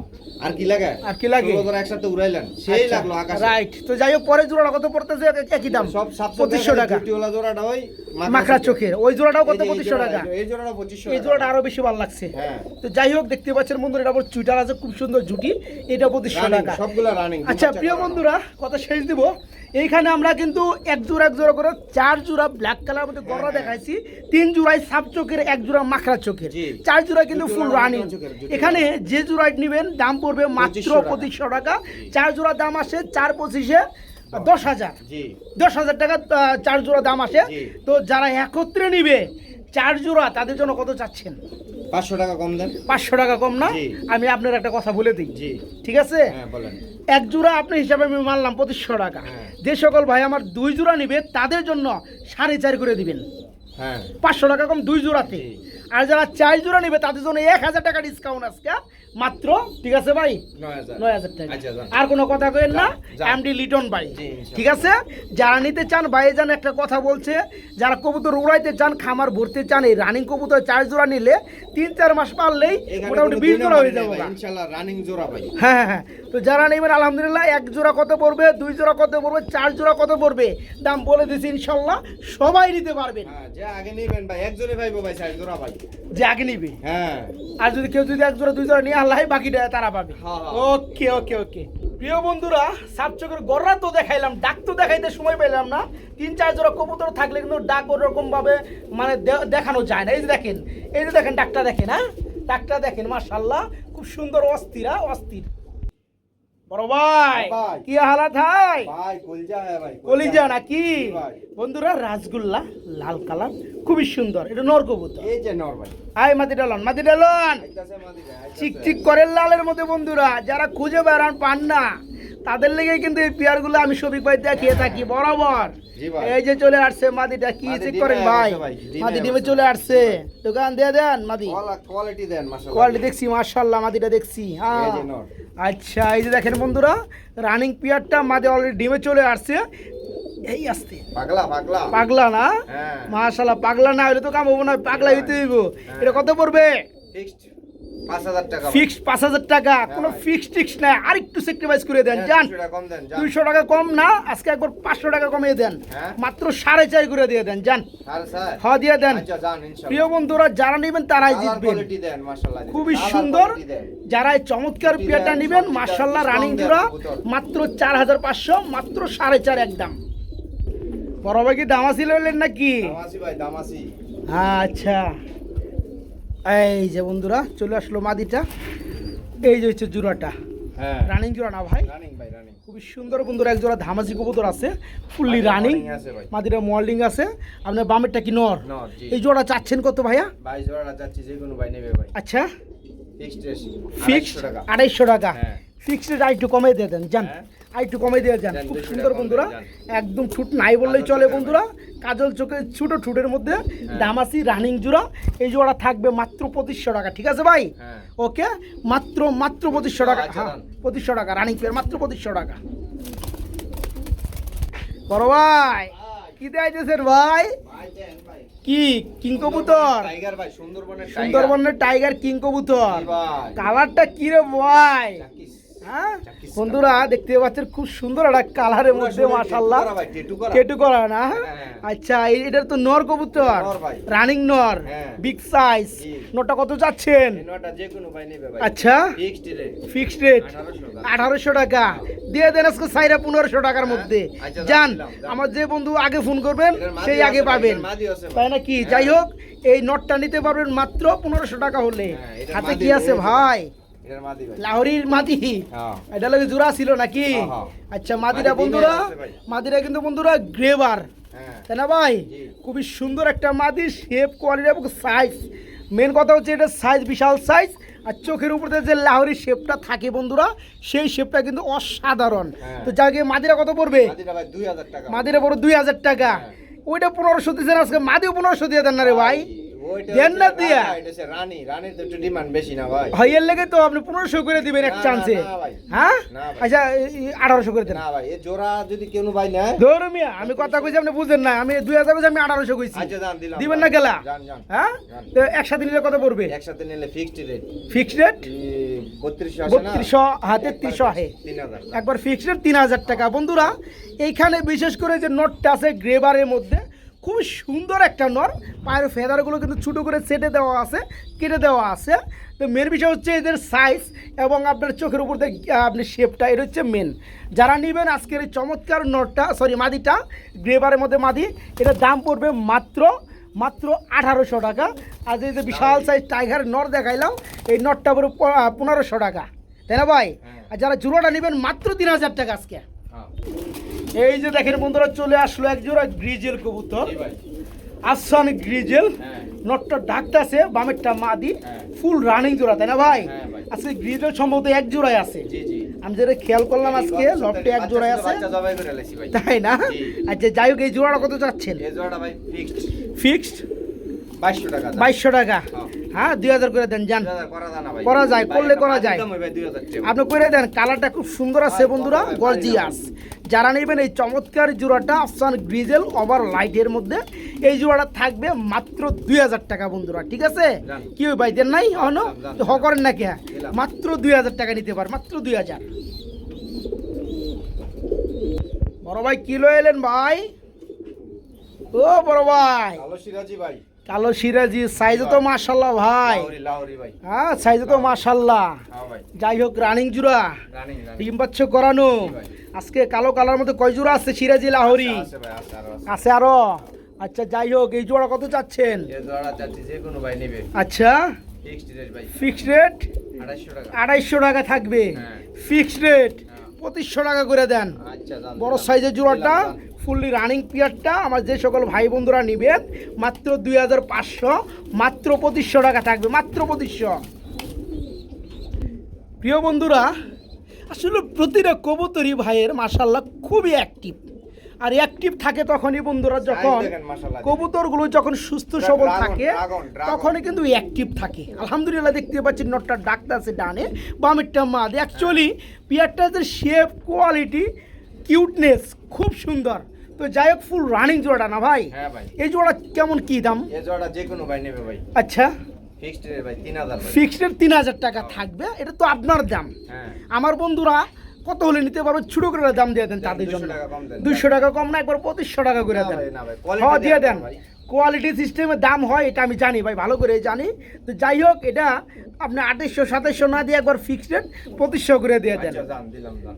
আর কি লাগে? আর কি লাগে? 16 জোড়া একসাথে উড়াইলেন, সেই লাগলো আকাশে। রাইট। তো যাই হোক, পরে জোড়াটা কত পড়তেছে? একই দাম, সব 2500 টাকা। জুটিওয়ালা জোড়াটা ওই মাকড়া চোখের ওই জোড়াটাও কত? এই যে এই 2500 টাকা। এই জোড়াটা 2500 এই জোড়াটা আরো বেশি ভালো লাগছে। হ্যাঁ। তো যাই হোক, দেখতে পাচ্ছেন বন্ধুরা, এটা আবার চুইটার আছে, খুব সুন্দর জুটি, এটা 2500 রানিং, টাকা। সবগুলা রানিং। আচ্ছা প্রিয় বন্ধুরা, কথা শেষ দিব। এইখানে আমরা কিন্তু এক জোড়া করে 4 জোড়া ব্ল্যাক কালার মধ্যে গররা দেখাইছি, 3 জোড়ায় সাপ চোখের, 1 জোড়া মাখরা চোখের, জি। 4 জোড়া কিন্তু দুটো ফুল জোড়া রানিং। মাখরা চোখের, দুটো এখানে যে জোড়ায় নেবেন দাম পড়বে মাত্র 2500 2500 টাকা। 4 জোড়া দাম আসে 4 25-এ 10,000, জি। 10,000 টাকা 4 জোড়া দাম আসে। জি। তো যারা একত্রে নিবে 4 জোড়া, তাদের জন্য কত চাচ্ছেন? 500 টাকা কম দেন। 500 টাকা কম না? জি। আমি আপনার একটা কথা বলে দিই, জি। ঠিক আছে? হ্যাঁ, বলেন। 1 জোড়া আপনি হিসাবে আমি মানলাম 2500 টাকা। হ্যাঁ। যে সকল ভাই আমার 2 জোড়া নিবে তাদের জন্য 4.5 করে দিবেন, হ্যাঁ। 500 টাকা কম 2 জোড়াতে। জি। আর যারা 4 জোড়া নেবে তাদের জন্য 1000 টাকা ডিসকাউন্ট আজকে মাত্র, ঠিক আছে ভাই? 9000 টাকা। আচ্ছা, যান। আর কোনো কথা কইেন না, যান। এমডি লিটন ভাই, জি, ইনশাআল্লাহ। ঠিক আছে? যারা নিতে চান ভাইজান একটা কথা বলছে, যারা কবুতর উড়াইতে চান, খামার ভরতে চান, এই রানিং কবুতর 4 জোড়া নিলে 3-4 মাস পারলেই এখানে মোটামুটি কোনো 20 দুই জোড়া হয়ে নম্বরই যাবে। নেই ভাই, ইনশাআল্লাহ রানিং জোড়া ভাই। হ্যাঁ হ্যাঁ, তো যারা নেবেন আলহামদুলিল্লাহ, 1 জোড়া কত পড়বে, 2 জোড়া কত পড়বে, 4 জোড়া কত পড়বে, দাম বলে দিছি ইনশাল্লাহ সবাই নিতে পারবেন। হ্যাঁ, যে আগে নেবেন ভাই একজনে পাইবো ভাই 4 জোড়া ভাই। যে আগে নিবে, হ্যাঁ, আর যদি কেউ যদি 1 জোড়া 2 জোড়া নিয়ে আল্লাহ বাকিটা তারা পাবে। হ্যাঁ, হ্যাঁ। ওকে ওকে ওকে। প্রিয় বন্ধুরা, সাপচকের গররা তো দেখাইলাম, ডাক তো দেখাইতে সময় পেলাম না। 3-4 জোড়া কবুতর থাকলে কিন্তু ডাক ওরকম ভাবে মানে দেখানো যায় না। এই যে দেখেন, এই যে দেখেন ডাকটা দেখেন, হ্যাঁ ডাকটা দেখেন, মাশাআল্লাহ খুব সুন্দর, অস্থির, অস্থির। বড় ভাই ভাই। কি হালাত ভাই? ভাই কলজা হ্যাঁ ভাই, কলিজা নাকি? ভাই। বন্ধুরা রাসগোল্লা লাল কালার, খুবই সুন্দর, এটা নর কবুতর। এই যে নর ভাই, আই মাটি ডালন, মাটি ডালন, আইতাছে মাদি ভাই, আইতাছে। চিকচিক করে লালের মধ্যে। বন্ধুরা যারা খুঁজে বেড়ান পান না, তাদের লেগে কিন্তু এই পেয়ারগুলো আমি শফিক ভাই দেখিয়ে থাকি বরাবর। জি ভাই। এই যে চলে আসছে মাদিটা, কি মাদি চেক ডিমে করেন ভাই? বসে ভাই, ডিমে মাদি ডিমে বসে। চলে আসছে, দোকান দিয়ে দেন মাদি। কোয়ালিটি দেন মাশাআল্লাহ। কোয়ালিটি দেখছি মাশাআল্লাহ, মাদিটা দেখছি। হ্যাঁ এই যে নর। আচ্ছা, এই যে দেখেন বন্ধুরা, রানিং পেয়ারটা মাদি অলরেডি ডিমে চলে আসছে। এই আসতে পাগলা পাগলা। পাগলা না? হ্যাঁ। মাশাআল্লাহ, পাগলা না হলে তো কাম হবো না, পাগলা হইতে হইব। এটা কত পড়বে? ফিক্সড 5000 টাকা ভাই। ফিক্সড 5000 টাকা, কোনো ভাই। ফিক্সড টিক্স নাই, আরেকটু স্যাক্রিফাইস করে দেন জান। 200 টাকা কম দেন জান। 200 টাকা কম না, আজকে একবার 500 টাকা কমিয়ে দেন, হ্যাঁ। মাত্র 4.5 করে দিয়ে দেন জান। আর স্যার হ্যাঁ দিয়ে দেন। আচ্ছা জান ইনশাআল্লাহ। প্রিয় বন্ধুরা যারা নেবেন তারাই কালার জিতবেন। কোয়ালিটি দেন মাশাআল্লাহ। খুবই কালার সুন্দর, কোয়ালিটি দেন। যারা এই চমৎকার কোয়ালিটি পেয়ারটা দেন, নেবেন সবজিটা মাশাআল্লাহ, strong রানিং দেন জোড়া কবুতর। মাত্র 4500, মাত্র 4.5 একদম। বড় ভাই কি দাম আসিল নাকি? দামাসি ভাই দামাসি। আচ্ছা, এই যে বন্ধুরা চলে আসলো মাদিটা, এই যে হচ্ছে জোড়াটা, হ্যাঁ রানিং জোড়া না ভাই? রানিং ভাই রানিং। খুবই সুন্দর বন্ধুরা, এক জোড়া ধামাজি কবুতর আছে, ফুললি মাদিরা রানিং, morning আছে ভাই। মাদিরা মল্ডিং আছে। আপনার বামেরটা কি নর? নর, জি। এই জোড়া চাচ্ছেন কত ভাইয়া? 22 জোড়া যাচ্ছে, যে কোনো ভাই নেবে ভাই। আচ্ছা, ফিক্সড রেট ফিক্সড 250 টাকা। 250 টাকা। হ্যাঁ। ফিক্সড আর একটু কমে দিয়ে দেন জান, হ্যাঁ। আর একটু কমে দিয়ে যান। দেন, খুব 200 সুন্দর টাকা কম বন্ধুরা, দেন, একদম ঠুট নাই বললেই কাজল চলে চোখের বন্ধুরা। কাজল চোখের ছোট ঠুটের মধ্যে দামাসি রানিং জোড়া, এই জোড়া থাকবে মাত্র 2500 টাকা, ঠিক আছে ভাই? হ্যাঁ। ওকে, মাত্র 2500 টাকা। আচ্ছা, হ্যাঁ দাম। 2500 টাকা রানিং পেয়ার, মাত্র 2500 টাকা। বড় ভাই কি দেখাইতেছেন ভাই? ভাই দেন ভাই। কি কিং কবুতর? টাইগার ভাই, সুন্দরবনের টাইগার। সুন্দরবনের টাইগার কিং কবুতর। জি ভাই। কালারটা কি রে ভাই? চাকিস। হ্যাঁ চাকিস বন্ধুরা দেখতে পাচ্ছেন, খুব সুন্দর একটা কালারের পুরো মধ্যে শরীরে মাশাআল্লাহ, টেটু করা ভাই, টেটু করা। কেটু করা না? হ্যাঁ। আচ্ছা, এটার তো নর কবুতর, নর ভাই। রানিং নর, হ্যাঁ। Big size. জি। নটা কত যাচ্ছেন? এই নটা যে কোনো ভাই নেবে ভাই। আচ্ছা, ফিক্সড রেট ফিক্সড রেট 1800 টাকা। 1800 টাকা দিয়ে দেন আজকে, 1500 টাকার মধ্যে। আচ্ছা, যান, দিলাম, যান। আমার যে বন্ধু আগে ফোন করবেন এটার মাদি সেই আছে আগে ভাই, পাবেন, এটার মাদি আছে ভাই। তাই নাকি? হ্যাঁ। যাই হোক, এই নটটা নিতে পারবেন মাত্র 1500 টাকা হলে। হ্যাঁ, এটার হাতে মাদি কি আছে রয়েছে ভাই? এটার মাদি ভাই। লাহোরির মাদি। হ্যাঁ। এটা লাগে জোড়া ছিল নাকি? হ্যাঁ, হ্যাঁ। আচ্ছা, মাদিরা মাদি বন্ধুরা, ডিমে আছে ভাই। মাদিরা কিন্তু বন্ধুরা গ্রেবার, হ্যাঁ। তাই না ভাই? জি। খুবই সুন্দর একটা মাদি, শেপ, কোয়ালিটি এবং সাইজ। মেন কথা হচ্ছে এটা সাইজ, বিশাল সাইজ। আর চোখের উপরে যে লাহোরি শেপটা থাকে বন্ধুরা, সেই শেপটা কিন্তু অসাধারণ। হ্যাঁ। তো যাকে মাদিরা কত পড়বে? মাদিরা ভাই 2000 টাকা। মাদিরা পড়বে 2000 টাকা। হ্যাঁ। ওইটা 1500 দিয়েছেন আজকে, মাদিও 1500 দিয়ে দেন না রে ভাই? ওইটা দেন না হচ্ছে দিয়া? রাজা, এটা হচ্ছে রানী। রানীর তো একটু ডিমান্ড বেশি না ভাই। ভাইয়ের লেগে তো আপনি 1500 করে দিবেন এক না, চান্সে। না ভাই। হ্যাঁ না ভাই। আচ্ছা, 1800 করে দেন। না ভাই, এই জোড়া যদি কেউ ভাই নেয়, ধরো মিয়া, আমি কথা কইছি আপনি বুঝেন না, আমি 2000 কইছি, আমি 1800 কইছি। আচ্ছা দাম দিলাম। দিবেন না গেলা? জান জান। হ্যাঁ, জান। তো একসাথে নিলে কত পড়বে? একসাথে নিলে ফিক্সড রেট ফিক্সড রেট 3200 আছে না? 3200, হ্যাঁ 3300 আছে। 3000। একবার ফিক্সড রেট 3000 টাকা। বন্ধুরা এইখানে বিশেষ করে যে নটটা আছে গ্রেবারের মধ্যে, খুব সুন্দর একটা নর, পায়ের ফেদারগুলো কিন্তু ছোটো করে সেটে দেওয়া আছে, কেটে দেওয়া আছে। তো মেন বিষয় হচ্ছে এদের সাইজ এবং আপনার চোখের উপর থেকে আপনি শেপটা, এটা হচ্ছে মেন। যারা নেবেন আজকের এই চমৎকার নটটা, সরি মাদিটা, গ্রেবারের মধ্যে মাদি, এটার দাম পড়বে মাত্র 1800 টাকা। আর এই যে বিশাল সাইজ টাইগার নর দেখাইলাম, এই নটটা পড়বে 1500 টাকা, তাই না ভাই? আর যারা জোড়াটা নেবেন মাত্র 3000 টাকা আজকে। হ্যাঁ। এই যে দেখেন বন্ধুরা, চলে আসলো এক জোড়া গ্রিজেল কবুতর, জি ভাই। আসান গ্রিজেল। হ্যাঁ। নটটা ডাকতেছে, বামেরটা মাদি, হ্যাঁ। ফুল রানিং জোড়া, তাই না ভাই? হ্যাঁ ভাই। আজকে গ্রিজেল সম্ভবত এক জোড়ায় আছে, জি জি। আমি যেটা খেয়াল করলাম আজকে লফটে এক জোড়ায় আছে, বাচ্চা জবাই করে লাইছি ভাই। তাই না? জি। আচ্ছা যাই হোক, এই জোড়াটা কত চাচ্ছেন? এই জোড়াটা ভাই ফিক্সড ফিক্সড 2200 টাকা 2200 টাকা। হ্যাঁ 2000 করে দেন যান, করা যায়, করলে করা যায়। আপনি করে দেন। কালারটা খুব সুন্দর আছে বন্ধুরা, গর্জিয়াস। যারা নেবেন এই চমৎকার জোড়াটা আফসান গ্রিজেল ওভার লাইটের মধ্যে, এই জোড়াটা থাকবে মাত্র 2000 টাকা বন্ধুরা, ঠিক আছে? কি ভাই দেন নাই এখনো হ করেন নাকি? হ্যাঁ মাত্র 2000 টাকা নিতে পার, মাত্র 2000। বড় ভাই কিলো এলেন ভাই? ও বড় ভাই কালো সিরাজি, সাইজে তো মাশাল্লাহ ভাই। হ্যাঁ সাইজে তো মাশাল্লাহ। যাই হোক রানিং জোড়া, ডিম বাচ্চা করানো। আজকে কালো কালার মধ্যে কয় জোড়া আছে সিরাজি লাহোরি? আছে আরো। আচ্ছা যাই হোক, এই জোড়া কত চাচ্ছেন? আচ্ছা ফিক্সড রেট 250 টাকা থাকবে, ফিক্সড রেট 2500 টাকা করে দেন। বড় সাইজের জোড়াটা ফুললি রানিং পিয়ারটা আমার যে সকল ভাই বন্ধুরা নেবেন মাত্র 2500, মাত্র 2500 টাকা থাকবে, মাত্র 2500। প্রিয় বন্ধুরা, আসলে প্রতিটা কবুতরই ভাইয়ের মাশাল্লাহ খুবই অ্যাক্টিভ। আর অ্যাক্টিভ থাকে তখনই বন্ধুরা যখন কবুতরগুলো যখন সুস্থ সবল থাকে তখনই কিন্তু অ্যাক্টিভ থাকে। আলহামদুলিল্লাহ দেখতে পাচ্ছি নটটা ডাকতে আছে ডানে, বামেরটা মাদ। অ্যাকচুয়ালি পিয়ারটাদের শেপ, কোয়ালিটি, কিউটনেস খুব সুন্দর। তো যাই হোক ফুল রানিং জোড়াটা না ভাই? এই জোড়া কেমন কি দাম? এই জোড়া যে কোনো ভাই নেবে ভাই। আচ্ছা ফিক্সড রেট ভাই 3000, ফিক্সড রেট 3000 টাকা থাকবে। এটা তো আপনার দাম। আমার বন্ধুরা কত হলে নিতে পারবে? ছোট করে দাম দিয়ে দেন তাদের জন্য। 200 টাকা কম না, একবার 2500 টাকা করে দেন। হ্যাঁ দিয়ে দেন। কোয়ালিটি সিস্টেমের দাম হয় এটা আমি জানি ভাই, ভালো করে জানি। তো যাই হোক এটা আপনি 2800-2700 না দিয়ে একবার ফিক্সড রেট 2500 করে দিয়ে দেন।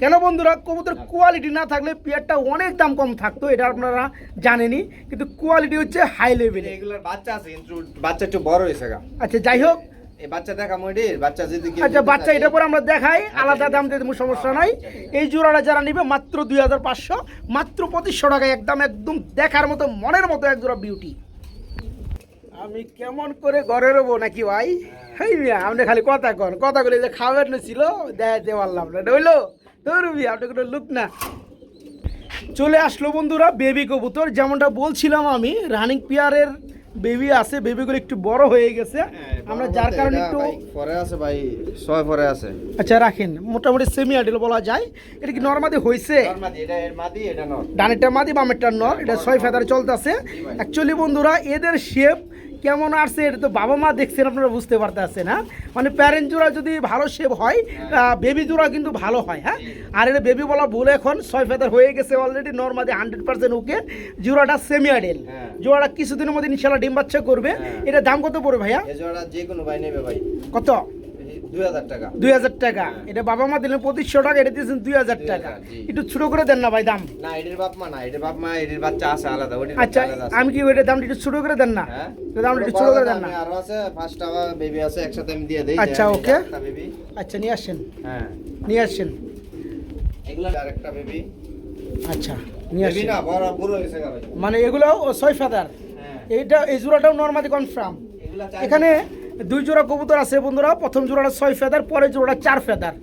কেন বন্ধুরা? কবুতর কোয়ালিটি না থাকলে পেয়ারটা অনেক দাম কম থাকতো, এটা আপনারা জানেনই। কিন্তু কোয়ালিটি হচ্ছে হাই লেভেল। এগুলোর বাচ্চা আছে, কিন্তু বাচ্চা একটু বড় হয়েছে। আচ্ছা যাই হোক, এই বাচ্চা দেখা মইডির বাচ্চা যদি আচ্ছা বাচ্চা এটা পরে আমরা দেখাই, আলাদা দাম দিয়ে দেবো, সমস্যা নাই। এই জোড়াটা যারা নিবে মাত্র 2500, মাত্র 2500 টাকায় একদম একদম দেখার মতো মনের মতো এক জোড়া বিউটি। আমি কেমন করে ঘরে রবো নাকি ভাই? হেই মিয়া আপনি খালি কথা কন, কথা বলে যে খাবার ছিল দেখাতে পারলাম না, হইলো তোর আপনি কোনো লুক না। চলে আসলো বন্ধুরা বেবি কবুতর, যেমনটা বলছিলাম আমি রানিং পেয়ারের বেবি আছে, বেবিগুলো একটু বড় হয়ে গেছে আমরা, যার কারণে একটু পরে আছে ভাই, 6 পরে আছে। আচ্ছা রাখেন, মোটামুটি সেমি আডেল বলা যায়। এটা কি নরমাদি হয়েছে? এটা এর মাদি, এটা নর। ডানেরটা মাদি, বামেরটা নর। এটা 6 ফেদারে চলতেছে। অ্যাকচুয়ালি বন্ধুরা এদের শেপ কেমন আসছে এটা তো বাবা মা দেখছেন, আপনারা বুঝতে পারতেছেন। হ্যাঁ মানে প্যারেন্ট জোড়া যদি ভালো শেপ হয় বেবি জোড়া কিন্তু ভালো হয়। হ্যাঁ আর এটা বেবি বলা ভুল, এখন 6 ফেদার হয়ে গেছে অলরেডি, নরমাদি 100% ওকে। জোড়াটা সেমি আডেল, জোড়াটা কিছুদিনের মধ্যে ইনশাআল্লাহ ডিম বাচ্চা করবে। এটা দাম কত পড়বে ভাইয়া? এই জোড়া যে কোনো ভাই নেবে ভাই। কত? 2000 টাকা। 2000 টাকা। এটা বাবা মা দিলেন 2500 টাকা, এটা দিয়েছেন 2000 টাকা। একটু ছোট করে দেন না ভাই দাম। না এটার বাপ মা না, এটার বাপ মা, এটার বাচ্চা আছে আলাদা। আচ্ছা আমি কি ওইটার দামটা একটু ছোট করে দেন না? দামটা একটু ছোট করে দেন না। আর আছে 5টা বেবি আছে, একসাথে আমি দিয়ে দেই। আচ্ছা ওকে, বেবি আচ্ছা নিয়ে আসেন। হ্যাঁ নিয়ে আসেন এগুলা আরেকটা বেবি। আচ্ছা নিয়ে আসেন। বেবি না বড় পুরো হইছে ভাই, মানে এগুলো 6 ফেদার। এইটা এই জোড়াটাও নরমালি কনফার্ম। এখানে 2 জোড়া কবুতর আছে বন্ধুরা, প্রথম জোড়াটা 6 ফেদার, পরের জোড়াটা 4 ফেদার,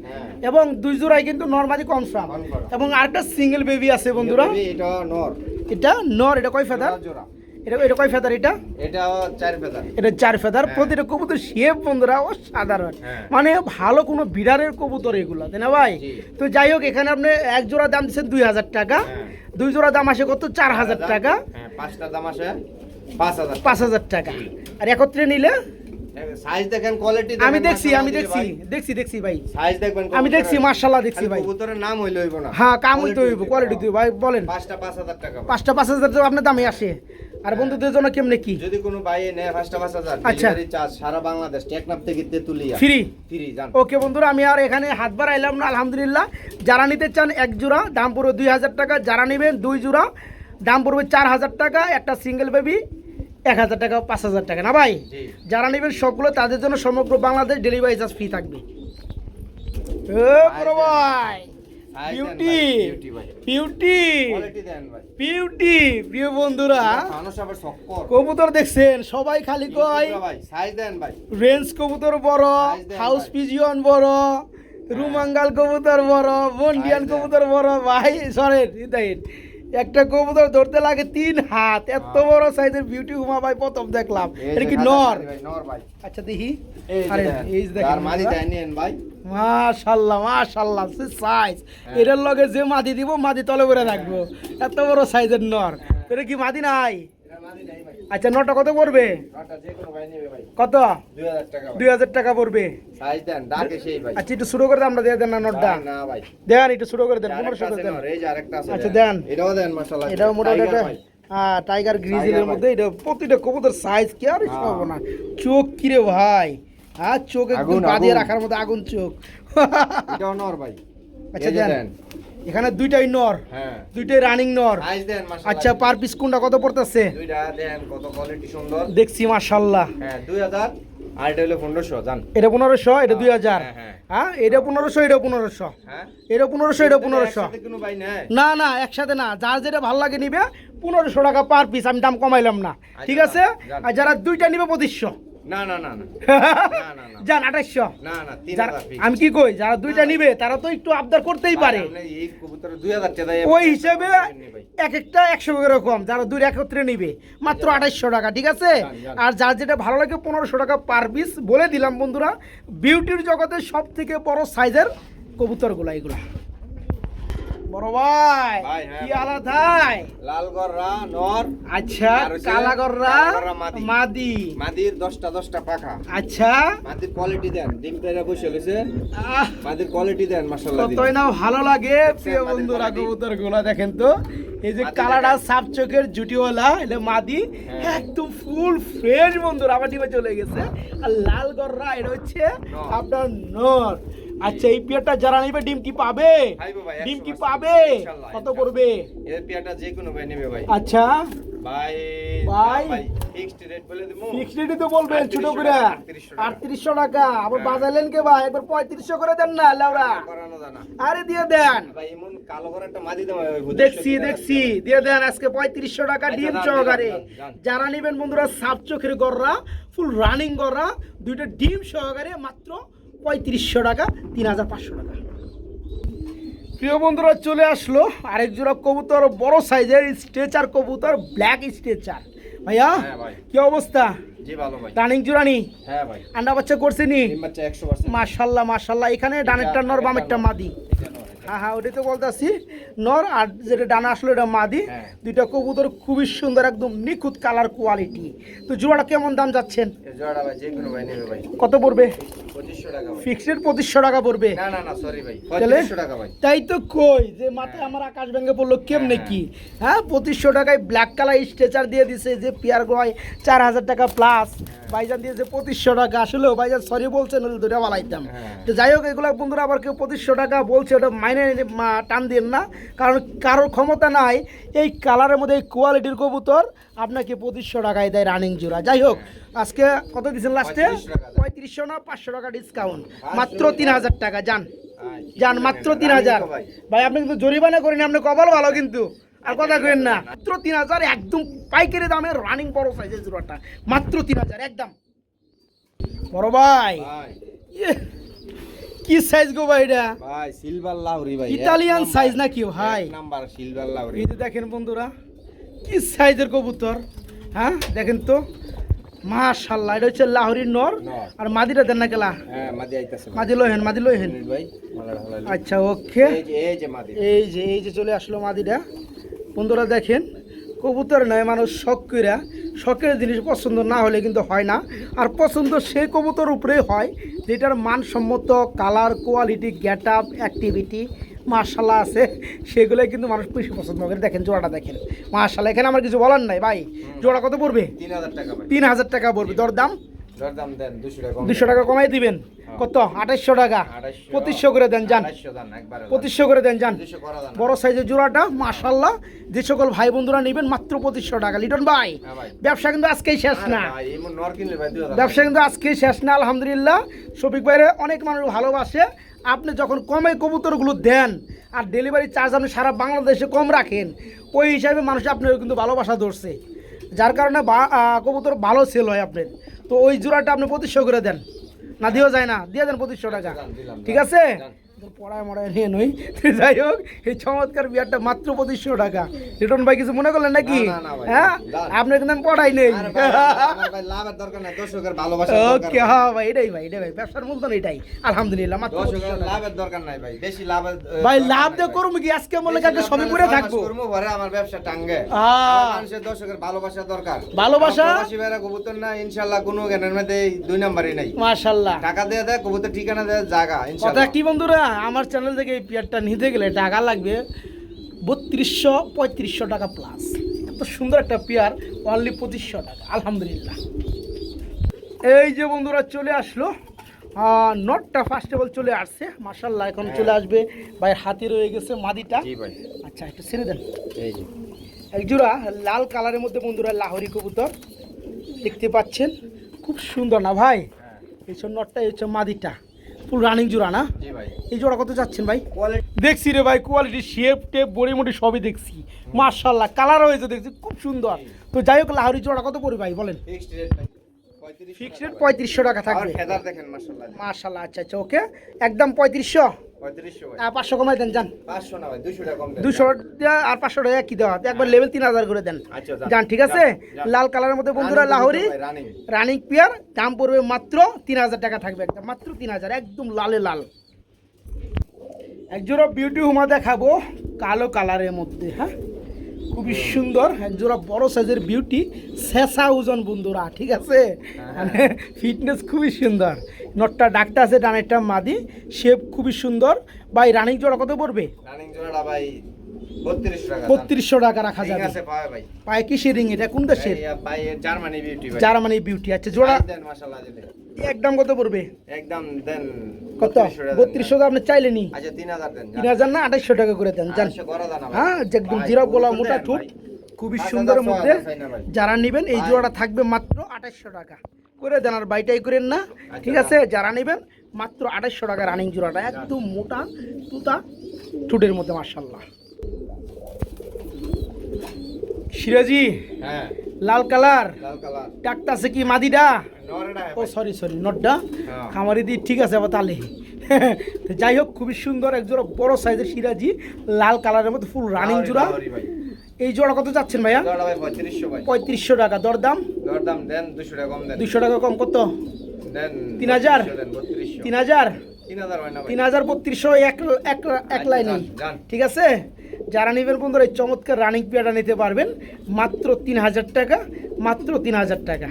এবং 2 জোড়াই কিন্তু নরমালি কনফার্ম। এবং আরেকটা সিঙ্গেল বেবি আছে বন্ধুরা, এটা নর। এটা নর। এটা কয় ফেদার? এটা কয় ফেদার? এটা 4 ফেদার। এটা 4 ফেদার। প্রতিটা কবুতর শেপ বন্ধুরা অসাধারণ, মানে ভালো কোনো বিড়ারের কবুতর এগুলো, তাই না ভাই? তো যাই হোক এখানে আপনি এক জোড়া দাম দিচ্ছেন 2000 টাকা, 2 জোড়া দাম আসে কত? 4000 টাকা। 5টা দাম আসে 5000 5000 টাকা। আর একত্রে নিলে সাইজ দেখেন, কোয়ালিটি আমি দেখছি ভাই, সাইজ দেখবেন, আমি দেখছি মাশাআল্লাহ দেখছি ভাই। কবুতরের নাম হইলো হইবো না, হ্যাঁ কাম হইতে হইব, কোয়ালিটি তো ভাই বলেন। 5টা 5000 টাকা। 5টা 5000 তো আপনার দামে আসে। আর বন্ধুদের জন্য কেমনে কি? যদি কোনো ভাই নেয় 5টা 5000, আচ্ছা ডেলিভারি চার্জ সারা বাংলাদেশ, টেকনাফ থেকে তেতুলিয়া ফ্রি। জান। ওকে বন্ধুরা আমি আর এখানে হাত বাড়াইলাম না, আলহামদুলিল্লাহ। যারা নিতে চান এক জোড়া দাম পড়বে 2000 টাকা, যারা নেবেন 2 জোড়া দাম পড়বে 4000 টাকা, একটা সিঙ্গেল বেবি 1000 টাকা, 5000 টাকা না ভাই? যারা নেবেন সবগুলো তাদের জন্য সমগ্র বাংলাদেশ ডেলিভারি চার্জ ফ্রি থাকবে। Beauty beauty beauty. প্রিয় বন্ধুরা কবুতর দেখছেন সবাই খালি কয় রেঞ্জ কবুতর বড়, হাউস পিজিয়ন বড়, রুমাঙ্গাল কবুতর বড়, বন্ডিয়ান কবুতর বড়। ভাই সরেন একটা কবুতর ধরতে লাগে 3 হাত, এত বড় সাইজের বিউটি হুমা ভাই প্রথম দেখলাম। এটা কি নর? নর ভাই। আচ্ছা দেখি। এই যে আরে দেখেন, এই যে দেখেন আর মাদি দেন নিন ভাই। মাশাআল্লাহ মাশাআল্লাহ, সে সাইজ এটার লগে যে মাদি দিব মাদি তলে করে রাখবো, এত বড় সাইজের নর। এটা কি মাদি নাই? এটা মাদি নাই ভাই। আচ্ছা নরটা কত পড়বে? নরটা যে কোনো ভাই নেবে ভাই। কত? 2000 টাকা ভাই। 2000 টাকা পড়বে। সাইজ দেন, ডাকে সেই ভাই। আচ্ছা একটু শুরু করে দেন, আমরা দিয়ে দেন না নরটা। না ভাই। দেন একটু শুরু করে দেন, আরেকটা 1500 করে আছে দেন। নর, এই যে আরেকটা আছে। আচ্ছা দেন। এটাও দেন মাশাআল্লাহ। এটাও মোটামুটি টাইগার একটা ভাই। টাইগার গ্রিজেলের টাইগার মধ্যে। এটা প্রতিটা কবুতর সাইজ কি আর সব না। চোখ কি রে ভাই, হ্যাঁ চোখ একদম আগুন, বাঁধিয়ে আগুন। রাখার মতো আগুন চোখ। এটাও নর ভাই। আচ্ছা এই যে দেন, এখানে দুইটাই নর, হ্যাঁ। দুইটাই রানিং নর। সাইজ দেন মাশাআল্লাহ। আচ্ছা পার পিস কোনটা কত পড়তেছে? দুইটা দেন, কত কোয়ালিটি সুন্দর। দেখছি মাশাআল্লাহ। হ্যাঁ 2000 আর এটা হলো 1500 জান। এটা 1500, এটা 2000। হ্যাঁ, হ্যাঁ। হ্যাঁ এটা 1500, এটা 1500, হ্যাঁ। এটা 1500, এটা 1500। একসাথে কোনো ভাই নেয়? না না একসাথে না, যার যেটা ভালো লাগে নিবে। 1500 টাকা পার পিস, আমি দাম কমাইলাম না, ঠিক আছে? যান। আর যারা দুইটা নিবে 2500। না না না না। না না না। যান 2800। না না যারা 3000 ফিক্স। আমি কি কই, যারা দুইটা নিবে তারা তো একটু আবদার করতেই পারে। আপনি এই কবুতর 2000 টাকা দেয়। ওই হিসেবে এক একটা 100 করে কম, যারা দুই একত্রে নিবে মাত্র 2800 টাকা, ঠিক আছে? যান, যান। আর যার যেটা ভালো লাগে 1500 টাকা পার পিস। বলে দিলাম বন্ধুরা, বিউটির জগতের সব থেকে বড় সাইজের কবুতরগুলো এগুলো। বড় ভাই ভাই, হ্যাঁ কি ভাই। আলাদাই। লালগররা নর। আচ্ছা আর হচ্ছে কালাগররা কালাগররা মাদি। মাদি। মাদির 10টা পাখা। আচ্ছা মাদির কোয়ালিটি দেন, ডিম পেড়া বসে লইছে। আহ, মাদির কোয়ালিটি দেন মাশাআল্লাহ। কতই না ভালো লাগে প্রিয় মাদির বন্ধুরা quality। কবুতর গুলা দেখেন তো। এই যে মাদি কালারটা দেখেন। সাপ চোখের জুটিওয়ালা, এটা মাদি হ্যাঁ। একদম ফুল ফ্রেশ বন্ধুরা, আবার ডিমে চলে গেছে। আর লাল গররা এটা হচ্ছে নর। আপনার নর। আচ্ছা এই পেয়ারটা যারা নিবে ডিম কি পাবে? পাইবো ভাই, ডিম কি 100% পাবে? ইনশাআল্লাহ, কত ইনশাআল্লাহ। পড়বে? এর পিয়াটা যে কোনো ভাই নেবে ভাই। আচ্ছা ভাই ভাই। ভাই ফিক্সড রেট বলে দিমু। ফিক্সড রেটে তো বলবেন ছোট করে 3800 টাকা। 3800 টাকা। আবার হ্যাঁ। বাজাইলেন কে ভাই, একবার 3500 করে দেন না লাউরা। করানো জানা। আরে দিয়ে দেন। ভাই এমন কালো করে একটা মাদি দাও ভাই। দেখছি দেখছি, দিয়ে দেন আজকে 3500 টাকা আচ্ছা, ডিম যান, সহকারে। যান, যান। যারা নেবেন বন্ধুরা সাপ চোখের গররা, ফুল রানিং গররা, দুইটা ডিম সহকারে মাত্র 3500 টাকা, 3500 টাকা। প্রিয় বন্ধুরা চলে আসলো আরেক জোড়া কবুতর, বড় সাইজের স্ট্রেচার কবুতর, ব্ল্যাক স্ট্রেচার। ভাইয়া হ্যাঁ ভাই। কি অবস্থা? জি ভালো ভাই। রানিং জোড়ানি হ্যাঁ ভাই। আন্ডা বাচ্চা করছে নি? ডিম বাচ্চা 100%। মাশাল্লাহ মাশাল্লাহ। এখানে ডানেরটা নর, বামেরটা মাদি। এটা নর, এটা। হ্যাঁ হ্যাঁ ওটাই তো বলতেছি, নর। আর যেটা ডানা আসলো এটা মাদি। হ্যাঁ। দুইটা কবুতর খুবই সুন্দর, একদম নিখুঁত কালার কোয়ালিটি। তো জোড়াটা কেমন দাম যাচ্ছেন? এই জোড়া ভাই যে কোনো ভাই নেবে ভাই। কত পড়বে? 2500 টাকা ভাই। ফিক্সড 2500 টাকা পড়বে। না না না সরি ভাই। তাহলে? 3500 টাকা ভাই। তাই তো কই যে মাথায় আমার আকাশ ভেঙে পড়লো কেমনে কি। হ্যাঁ 2500 টাকায় ব্ল্যাক কালার স্ট্রেচার দিয়ে দিছে, যে পিয়ার গয় 4000 টাকা প্লাস। ভাইজান দিয়েছে 2500 টাকা। আসলেও ভাইজান সরি বলছেন, হলে দুটা বালাইতাম। হ্যাঁ। তো যাই হোক, এগুলো বন্ধুরা আবার কেউ 2500 টাকা বলছে, ওটা মাইনে টান দিন না, কারণ কারোর ক্ষমতা নাই এই কালারের মধ্যে এই কোয়ালিটির কবুতর আপনাকে 2500 টাকায় দেয় রানিং জোড়া। যাই হোক আজকে কত দিচ্ছেন লাস্টে? 3500 টাকা। 3500 না 500 টাকা ডিসকাউন্ট, মাত্র 3000 টাকা। যান আচ্ছা। যান মাত্র 3000। ভাই। ভাই আপনি কিন্তু জরিমানা করেন, আপনি কপাল ভালো কিন্তু। আর কথা কইেন না, মাত্র 3000 একদম পাইকারি দামে রানিং বড় সাইজের জোড়াটা, মাত্র 3000 একদম। বড় ভাই ভাই ইয়ে, কি সাইজ গো ভাই এটা? ভাই সিলভার লাউরি ভাই। ইতালিয়ান সাইজ নাকি ভাই? এক নাম্বার সিলভার লাউরি। এই যে দেখেন বন্ধুরা কি সাইজের কবুতর। হ্যাঁ দেখেন তো মাশাআল্লাহ। এটা হচ্ছে লাহোরির নর। নর। আর মাদিটা দেন না কেলা? হ্যাঁ মাদি আইতাছে ভাই। মাদি লইহেন, মাদি লইহেন। মিনিট ভাই। ভালো ভালো। আচ্ছা ওকে। এই যে মাদি। এই যে চলে আসলো মাদিটা। বন্ধুরা দেখেন কবুতর নয়, মানুষ শখ কইরা, শখের জিনিস পছন্দ না হলে কিন্তু হয় না। আর পছন্দ সেই কবুতর উপরেই হয় যেটার মানসম্মত colour, quality, get up, activity মাশাআল্লাহ আছে, সেগুলোই কিন্তু মানুষ বেশি পছন্দ করে। দেখেন জোড়াটা দেখেন মাশাআল্লাহ। এখানে আমার কিছু বলার নাই ভাই। জোড়া কত পড়বে? 3000 টাকা ভাই। 3000 টাকা পড়বে। দরদাম দরদাম দেন 200 টাকা। 200 টাকা কমাই দিবেন। কত? 2800 টাকা। 2800 2500 করে দেন যান। 2800 দেন একবারে। 2500 করে দেন যান। 200 করা দেন। বড় সাইজের জোড়াটা মাশাআল্লাহ। যে সকল ভাই বন্ধুরা নেবেন মাত্র 2500 টাকা। লিটন ভাই হ্যাঁ ভাই। ব্যবসা কিন্তু আজকেই শেষ না, ভাই এমন নর কিনলে ভাই 2000। ব্যবসা কিন্তু আজকেই শেষ না। আলহামদুলিল্লাহ শফিক ভাইরে অনেক মানুষ ভালোবাসে। আপনি যখন কমে কবুতরগুলো দেন আর ডেলিভারি চার্জ আপনি সারা বাংলাদেশে কম রাখেন, ওই হিসাবে মানুষ আপনার কিন্তু ভালোবাসা ধরছে, যার কারণে কবুতর ভালো সেল হয় আপনার। তো ওই জোড়াটা আপনি 2500 করে দেন, না দিয়েও যায় না, দিয়ে দেন 2500 টাকা। দিলাম, ঠিক আছে? পড়ায় মড়ায় নিয়ে নই। যাই হোক, এই চমৎকার বিয়ারটা মাত্র 2500 টাকা। রিটন ভাই কিছু মনে করলেন নাকি? না, না ভাই, হ্যাঁ, দাঁড়ান। আপনার কিন্তু আমি পড়াই নেই। আরে ভাই, আমার ভাই লাভের দরকার নাই, দর্শকের ভালোবাসার দরকার ওকে, ভাই। হ্যাঁ ভাই, এটাই ভাই, ব্যবসার মূলধন এটাই। আলহামদুলিল্লাহ, মাত্র 2500 দর্শকের টাকা। লাভের দরকার নাই ভাই, বেশি লাভের ভাই দরকার লাভ নাই দিয়ে ভাই। করবো কি? আজকে বলে বেশি কালকে লাভ সবই না, করে ছয় মাস থাকবো। করবো, ঘরে আমার ব্যবসা টাঙ্গে। আহ। আমার মানুষের দর্শকের ভালোবাসা দরকার। ভালোবাসা? আমার প্রবাসী ভাইরা কবুতর না, ইনশাআল্লাহ কোনো জ্ঞানের মধ্যে এই 2 নাম্বারই নাই। মাশাআল্লাহ। টাকা দিয়ে দেয়, কবুতর ঠিকানা দেয়, জায়গা কথা ইনশাআল্লাহ। কি বন্ধুরা, আমার চ্যানেল থেকে এই পেয়ারটা নিতে গেলে টাকা লাগবে 3200-3500 টাকা প্লাস। এত সুন্দর একটা পেয়ার, অনলি 2500 টাকা। আলহামদুলিল্লাহ। এই যে বন্ধুরা চলে আসলো, নটটা ফার্স্ট অফ অল চলে আসছে মাশাআল্লাহ। এখন চলে আসবে ভাই, হাতে রয়ে গেছে মাদিটা। জি ভাই, আচ্ছা, একটু ছেড়ে দেন। এই যে এক জোড়া লাল কালারের মধ্যে বন্ধুরা লাহোরি কবুতর দেখতে পাচ্ছেন, খুব সুন্দর না ভাই? এই সব নটটা, এই হচ্ছে মাদিটা, ফুল রানিং জোড়া না? জি ভাই, এই জোড়া কত যাচ্ছেন ভাই? কোয়ালিটি দেখছি রে ভাই, কোয়ালিটি, শেপ টেপ বড়ি মুড়ি সবই দেখছি মাশাআল্লাহ। কালার হয়েছে দেখছি খুব সুন্দর। তো যাই হোক, লাহোরি জোড়া কত পড়বে ভাই বলেন? ফিক্সড রেট ভাই, 3500 ফিক্সড রেট 3500 টাকা আর থাকবে। ফেদার দেখেন মাশাআল্লাহ, মাশাআল্লাহ। আচ্ছা আচ্ছা, ওকে, একদম 3500। 3500 ভাই। 500 কমাই দেন, যান। 500 না ভাই, 200 টাকা কম দেন। 200 আর 500 টাকা কি দেওয়া, একবার লেভেল 3000 করে দেন। আচ্ছা যান, ঠিক আছে। যান। লাল কালারের মধ্যে বন্ধুরা লাহোরি রানিং রানিং পেয়ার, দাম পড়বে মাত্র 3000 টাকা থাকবে, একটা মাত্র 3000, একদম লালে লাল। একজোড়া বিউটি হুমা দেখাবো কালো কালারের মধ্যে, হ্যাঁ, খুবই সুন্দর। একজোড়া বড় সাইজের বিউটি, শেষা ওজন বন্ধুরা, ঠিক আছে, মানে ফিটনেস খুবই সুন্দর। নটটা ডাকটা আছে, ডানেরটা মাদি, শেপ খুবই সুন্দর। ভাই রানিং জোড়া কত পড়বে? রানিং জোড়াটা ভাই 3200 টাকা। 3200 টাকা রাখা ঠিক যাবে। আছে পাবে ভাই। পায়ে কিসের রিং, এটা কোন দেশের? ভাই জার্মানি বিউটি ভাই। Germany beauty. আচ্ছা, জোড়া দেন মাশাআল্লাহ দিলে। একদম কত পড়বে? একদম দেন কত? 3200 3200 আপনি চাইলে নি? আচ্ছা 3000 দেন। 3000 না, 2800 টাকা করে দেন, যান। 800 করে দেন ভাই। হ্যাঁ, যে একদম ভাই, জিরা গলা, কবুতর মোটা দেন ঠোঁট, ভাই। খুবই 5000 সুন্দরের মধ্যে। চাই না ভাই। যারা নেবেন এই ভাই। জোড়াটা থাকবে মাত্র 2800 টাকা করে দেন, আর বাইটাই করেন না, ঠিক আছে? যারা নেবেন মাত্র 2800 টাকা রানিং জোড়াটা, একদম মোটা তুতা ঠোঁটের মধ্যে মাশাআল্লাহ। সিরাজি হ্যাঁ, লাল কালার, লাল কালার। ডাকটা আছে কি মাদিটা? নরেডা ও সরি নটটা হ্যাঁ। খামারি দি, ঠিক আছে আবার তাহলে। তো যাই হোক, খুবই সুন্দর এক জোড়া বড় সাইজের সিরাজি লাল কালারের মধ্যে ফুল রানিং জোড়া। ভাই। এই জোড়া কত যাচ্ছেন ভাইয়া? জোড়াটা ভাই 3500 ভাই। 3500 টাকা দরদাম। দরদাম দেন 200 টাকা কম দেন। 200 টাকা কম, কত? দেন 3000? 3200 3000? 3000 হয় না ভাই। 3000 3200 এক লাইনেই, যান। ঠিক আছে? যারা নেবেন বন্ধুরা এই চমৎকার রানিং পেয়ারটা নিতে পারবেন মাত্র 3000 টাকা, মাত্র 3000 টাকা।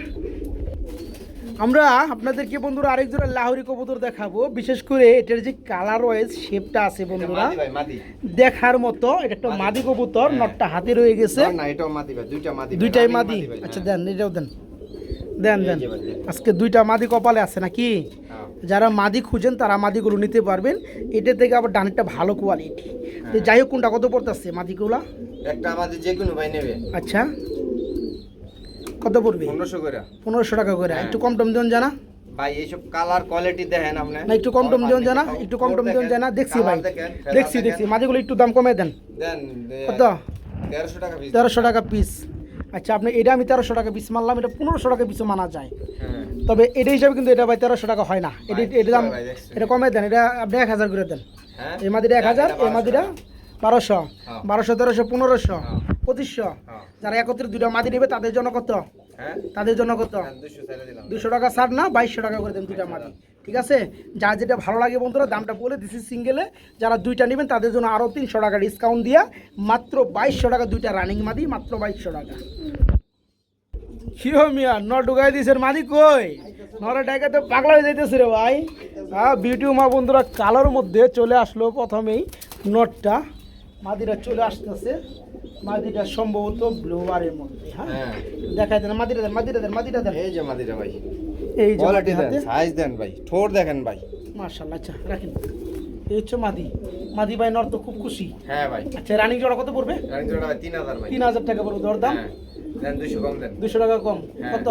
আমরা আপনাদেরকে বন্ধুরা আরেক জোড়া লাহোরি কবুতর দেখাবো, বিশেষ করে এটার যে কালার ওয়াইজ শেপটা আছে এটা বন্ধুরা মাদি ভাই, মাদি। দেখার মতো। এটা একটা মাদি কবুতর, হ্যাঁ। নটটা হাতে রয়ে গেছে, না এটাও মাদি ভাই, দুইটা মাদি ভাই, দুইটাই running মাদি। ভাই, আচ্ছা হ্যাঁ। দেন, এটাও দেন, দেন দেন। এই যে ভাই, দেন। আজকে দুইটা মাদি কপালে আছে নাকি? হ্যাঁ। যারা মাদি খুঁজেন তারা মাদিগুলো নিতে পারবেন। এটা থেকে আবার ডানেরটা ভালো কোয়ালিটি। তো যাই হোক, কোনটা কত পড়তেছে মাদিগুলা? একটা আমাদের যে কোনো ভাই নেবে আচ্ছা, কত পড়বে? 1500 করে 1500 টাকা করে। হ্যাঁ। একটু কম টম দিন জানা ভাই। এইসব কালার কোয়ালিটি দেখেন আপনি না, একটু কম টম দিন জানা, একটু কম টম দিন জানা। দেখছি ভাই, দেখছি মাদিগুলো একটু দাম কমে দেন। দেন কত? 1300 টাকা পিস। 1300 টাকা পিস। আচ্ছা, আপনি এটা আমি 1300 টাকা পিস মানলাম, এটা 1500 টাকা পিসও মানা যায়। হ্যাঁ। তবে এটা হিসাবে কিন্তু এটা ভাই 1300 টাকা হয় না। এটা ভাই, এটা দাম, ভাই, দেখছি। এটা কমে দেন, এটা আপনি 1000 করে দেন। হ্যাঁ। এই মাদিটা 1000, এই মাদিটা 1200, হ্যাঁ। 1200 1300 1500 হ্যাঁ। 2500। হ্যাঁ। যারা একত্রে দুইটা মাদি নেবে তাদের জন্য কত? হ্যাঁ। তাদের জন্য কত? 200 ছেড়ে দিলাম। 200 টাকা ছাড় না, 2200 টাকা করে দেন দুইটা মাদি, ঠিক আছে? যার যেটা ভালো লাগে বন্ধুরা দামটা বলে দিচ্ছি সিঙ্গেলে। যারা দুইটা নেবেন তাদের জন্য আরও 300 টাকা ডিসকাউন্ট দিয়া মাত্র 2200 টাকা দুইটা রানিং মাদি, মাত্র 2200 টাকা। কিও মিয়া ন ঢুকাই দিয়েছেন মাদি কই? নরে ডাইকা তো পাগলা হয়ে যাইতেছে রে ভাই। হ্যাঁ, বিউটি মা বন্ধুরা কালোর মধ্যে চলে আসলো প্রথমেই নটটা, মাদিটা চলে আসতেছে। মাদিটা সম্ভবত ব্লু বারের মধ্যে। হ্যাঁ, হ্যাঁ। দেখাই দেন মাদিটা দেন, মাদিটা দেন, মাদিটা দেন। এই যে মাদিটা ভাই, এই যে কোয়ালিটি মাদির দেন, হাতে সাইজ দেন ভাই, ঠোঁট দেখেন ভাই। মাশাআল্লাহ। আচ্ছা রাখেন, এই হচ্ছে মাদি। মাদি ভাই নর তো খুব খুশি। হ্যাঁ ভাই। আচ্ছা, রানিং জোড়া কত পড়বে? রানিং জোড়া ভাই 3000 ভাই। 3000 টাকা পড়বে দরদাম। হ্যাঁ। দেন 200 কম দেন। 200 টাকা কম, হ্যাঁ। কত?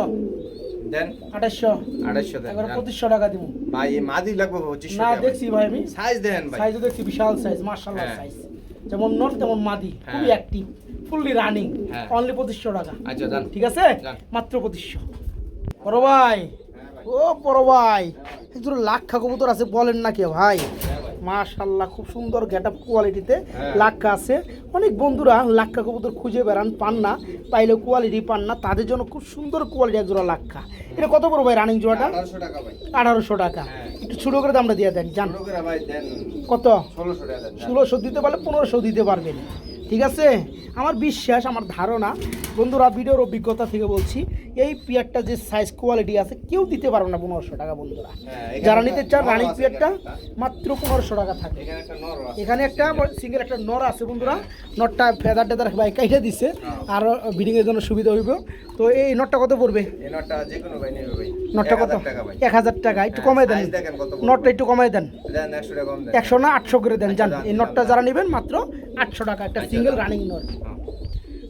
দেন 2800। 2800 দেন। এবার যান। 2500 টাকা দিব। ভাই এই মাদি লাগবে 2500 না, টাকা। দেখছি ভাই আমি সাইজ দেন ভাই। সাইজও দেখছি, বিশাল সাইজ মাশাআল্লাহ হ্যাঁ। সাইজ। যেমন নর তেমন মাদি, খুবই হ্যাঁ। অ্যাক্টিভ, ফুললি রানিং, হ্যাঁ। অনলি 2500 টাকা, আচ্ছা যান। ঠিক আছে? যান। মাত্র 2500। বড় ভাই, হ্যাঁ ভাই। ও বড় ভাই, একজন লাখ কবুতর আছে বলেন না কে ভাই? হ্যাঁ ভাই। মাশাআল্লাহ খুব সুন্দর গেটআপ কোয়ালিটিতে হ্যাঁ। লাক্কা আছে। অনেক বন্ধুরা লাক্কা কবুতর খুঁজে বেড়ান, পান না, পাইলে কোয়ালিটি পান না, তাদের জন্য খুব সুন্দর কোয়ালিটি এক জোড়া লাক্কা। এটা কত পড়বে ভাই রানিং জোড়াটা? 1800 টাকা ভাই। 1800 টাকা। হ্যাঁ। একটু ছোটো করে দামটা দিয়ে দেন জান। ছোট করে ভাই দেন কত? 1600 টাকা দেন। 1600 দিতে পারলে 1500 দিতে পারবেন। ঠিক আছে, আমার বিশ্বাস, আমার ধারণা বন্ধুরা, ভিডিওর অভিজ্ঞতা থেকে বলছি, এই পিয়ারটা যে সাইজ কোয়ালিটি আছে কেউ দিতে পারবে না 1500 টাকা বন্ধুরা। হ্যাঁ, এখানে যারা একটা নিতে চান নর রানিং আছে, পিয়ারটা এখানে একটা। মাত্র 1500 টাকা থাকে। এখানে একটা নর আছে। এখানে একটা সিঙ্গেল একটা নর আছে বন্ধুরা, নটটা ফেদার টেদার ভাই কাইটা দিছে, আর বিডিংয়ের জন্য সুবিধা হইব। তো এই নটটা কত পড়বে? এই নটটা যে কোনো ভাই নেবে ভাই। নটটা কত? 1000 টাকা ভাই। 1000 টাকা। একটু হ্যাঁ, কমাই দেন, size দেখেন কত বড়। নটটা একটু কমাই দেন। দেন 100 টাকা কম দেন। 100 না 800 করে দেন জান। আচ্ছা, এই দাম নটটা দিলাম। যারা নেবেন মাত্র 800 টাকা, একটা আচ্ছা, সিঙ্গেল দাম। Running not. হ্যাঁ।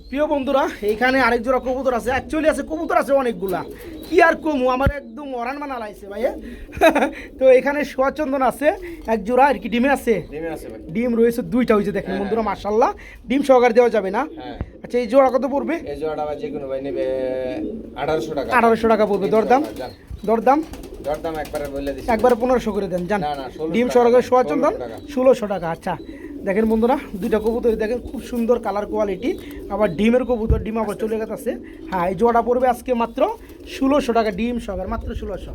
প্রিয় বন্ধুরা, এইখানে আরেক জোড়া কবুতর আছে, অ্যাকচুয়ালি আছে কবুতর আছে অনেকগুলা, কি আর কমু, আমার একদম অরান মানা লাইছে ভাই। তো এখানে সোয়াচন্দন আছে এক জোড়া, আর কি ডিমে আছে? ডিমে আছে ভাই। ডিম রয়েছে দুইটা, হয়েছে দেখেন হ্যাঁ, বন্ধুরা, মাশাআল্লাহ ডিম সহকারে দেওয়া যাবে না? হ্যাঁ। আচ্ছা, এই জোড়া কত পড়বে? এই জোড়াটা ভাই যে কোনো ভাই নেবে 1800 টাকা। 1800 টাকা পড়বে। দরদাম? জান। দরদাম দরদাম একবারে বলে দিছি। একবারে 1500 করে দেন জান। না, না, 1600 ডিম টাকা। সহকারে সোয়াচন্দন 1600 টাকা। 1600 টাকা। আচ্ছা দেখেন বন্ধুরা, দুইটা কবুতর দেখেন, খুব সুন্দর কালার কোয়ালিটি, আবার ডিমের কবুতর, ডিম আবার চলে গেছে। হ্যাঁ, এই জোড়া পড়বে আজকে মাত্র 1600 টাকা, ডিম সহকারে মাত্র 1600।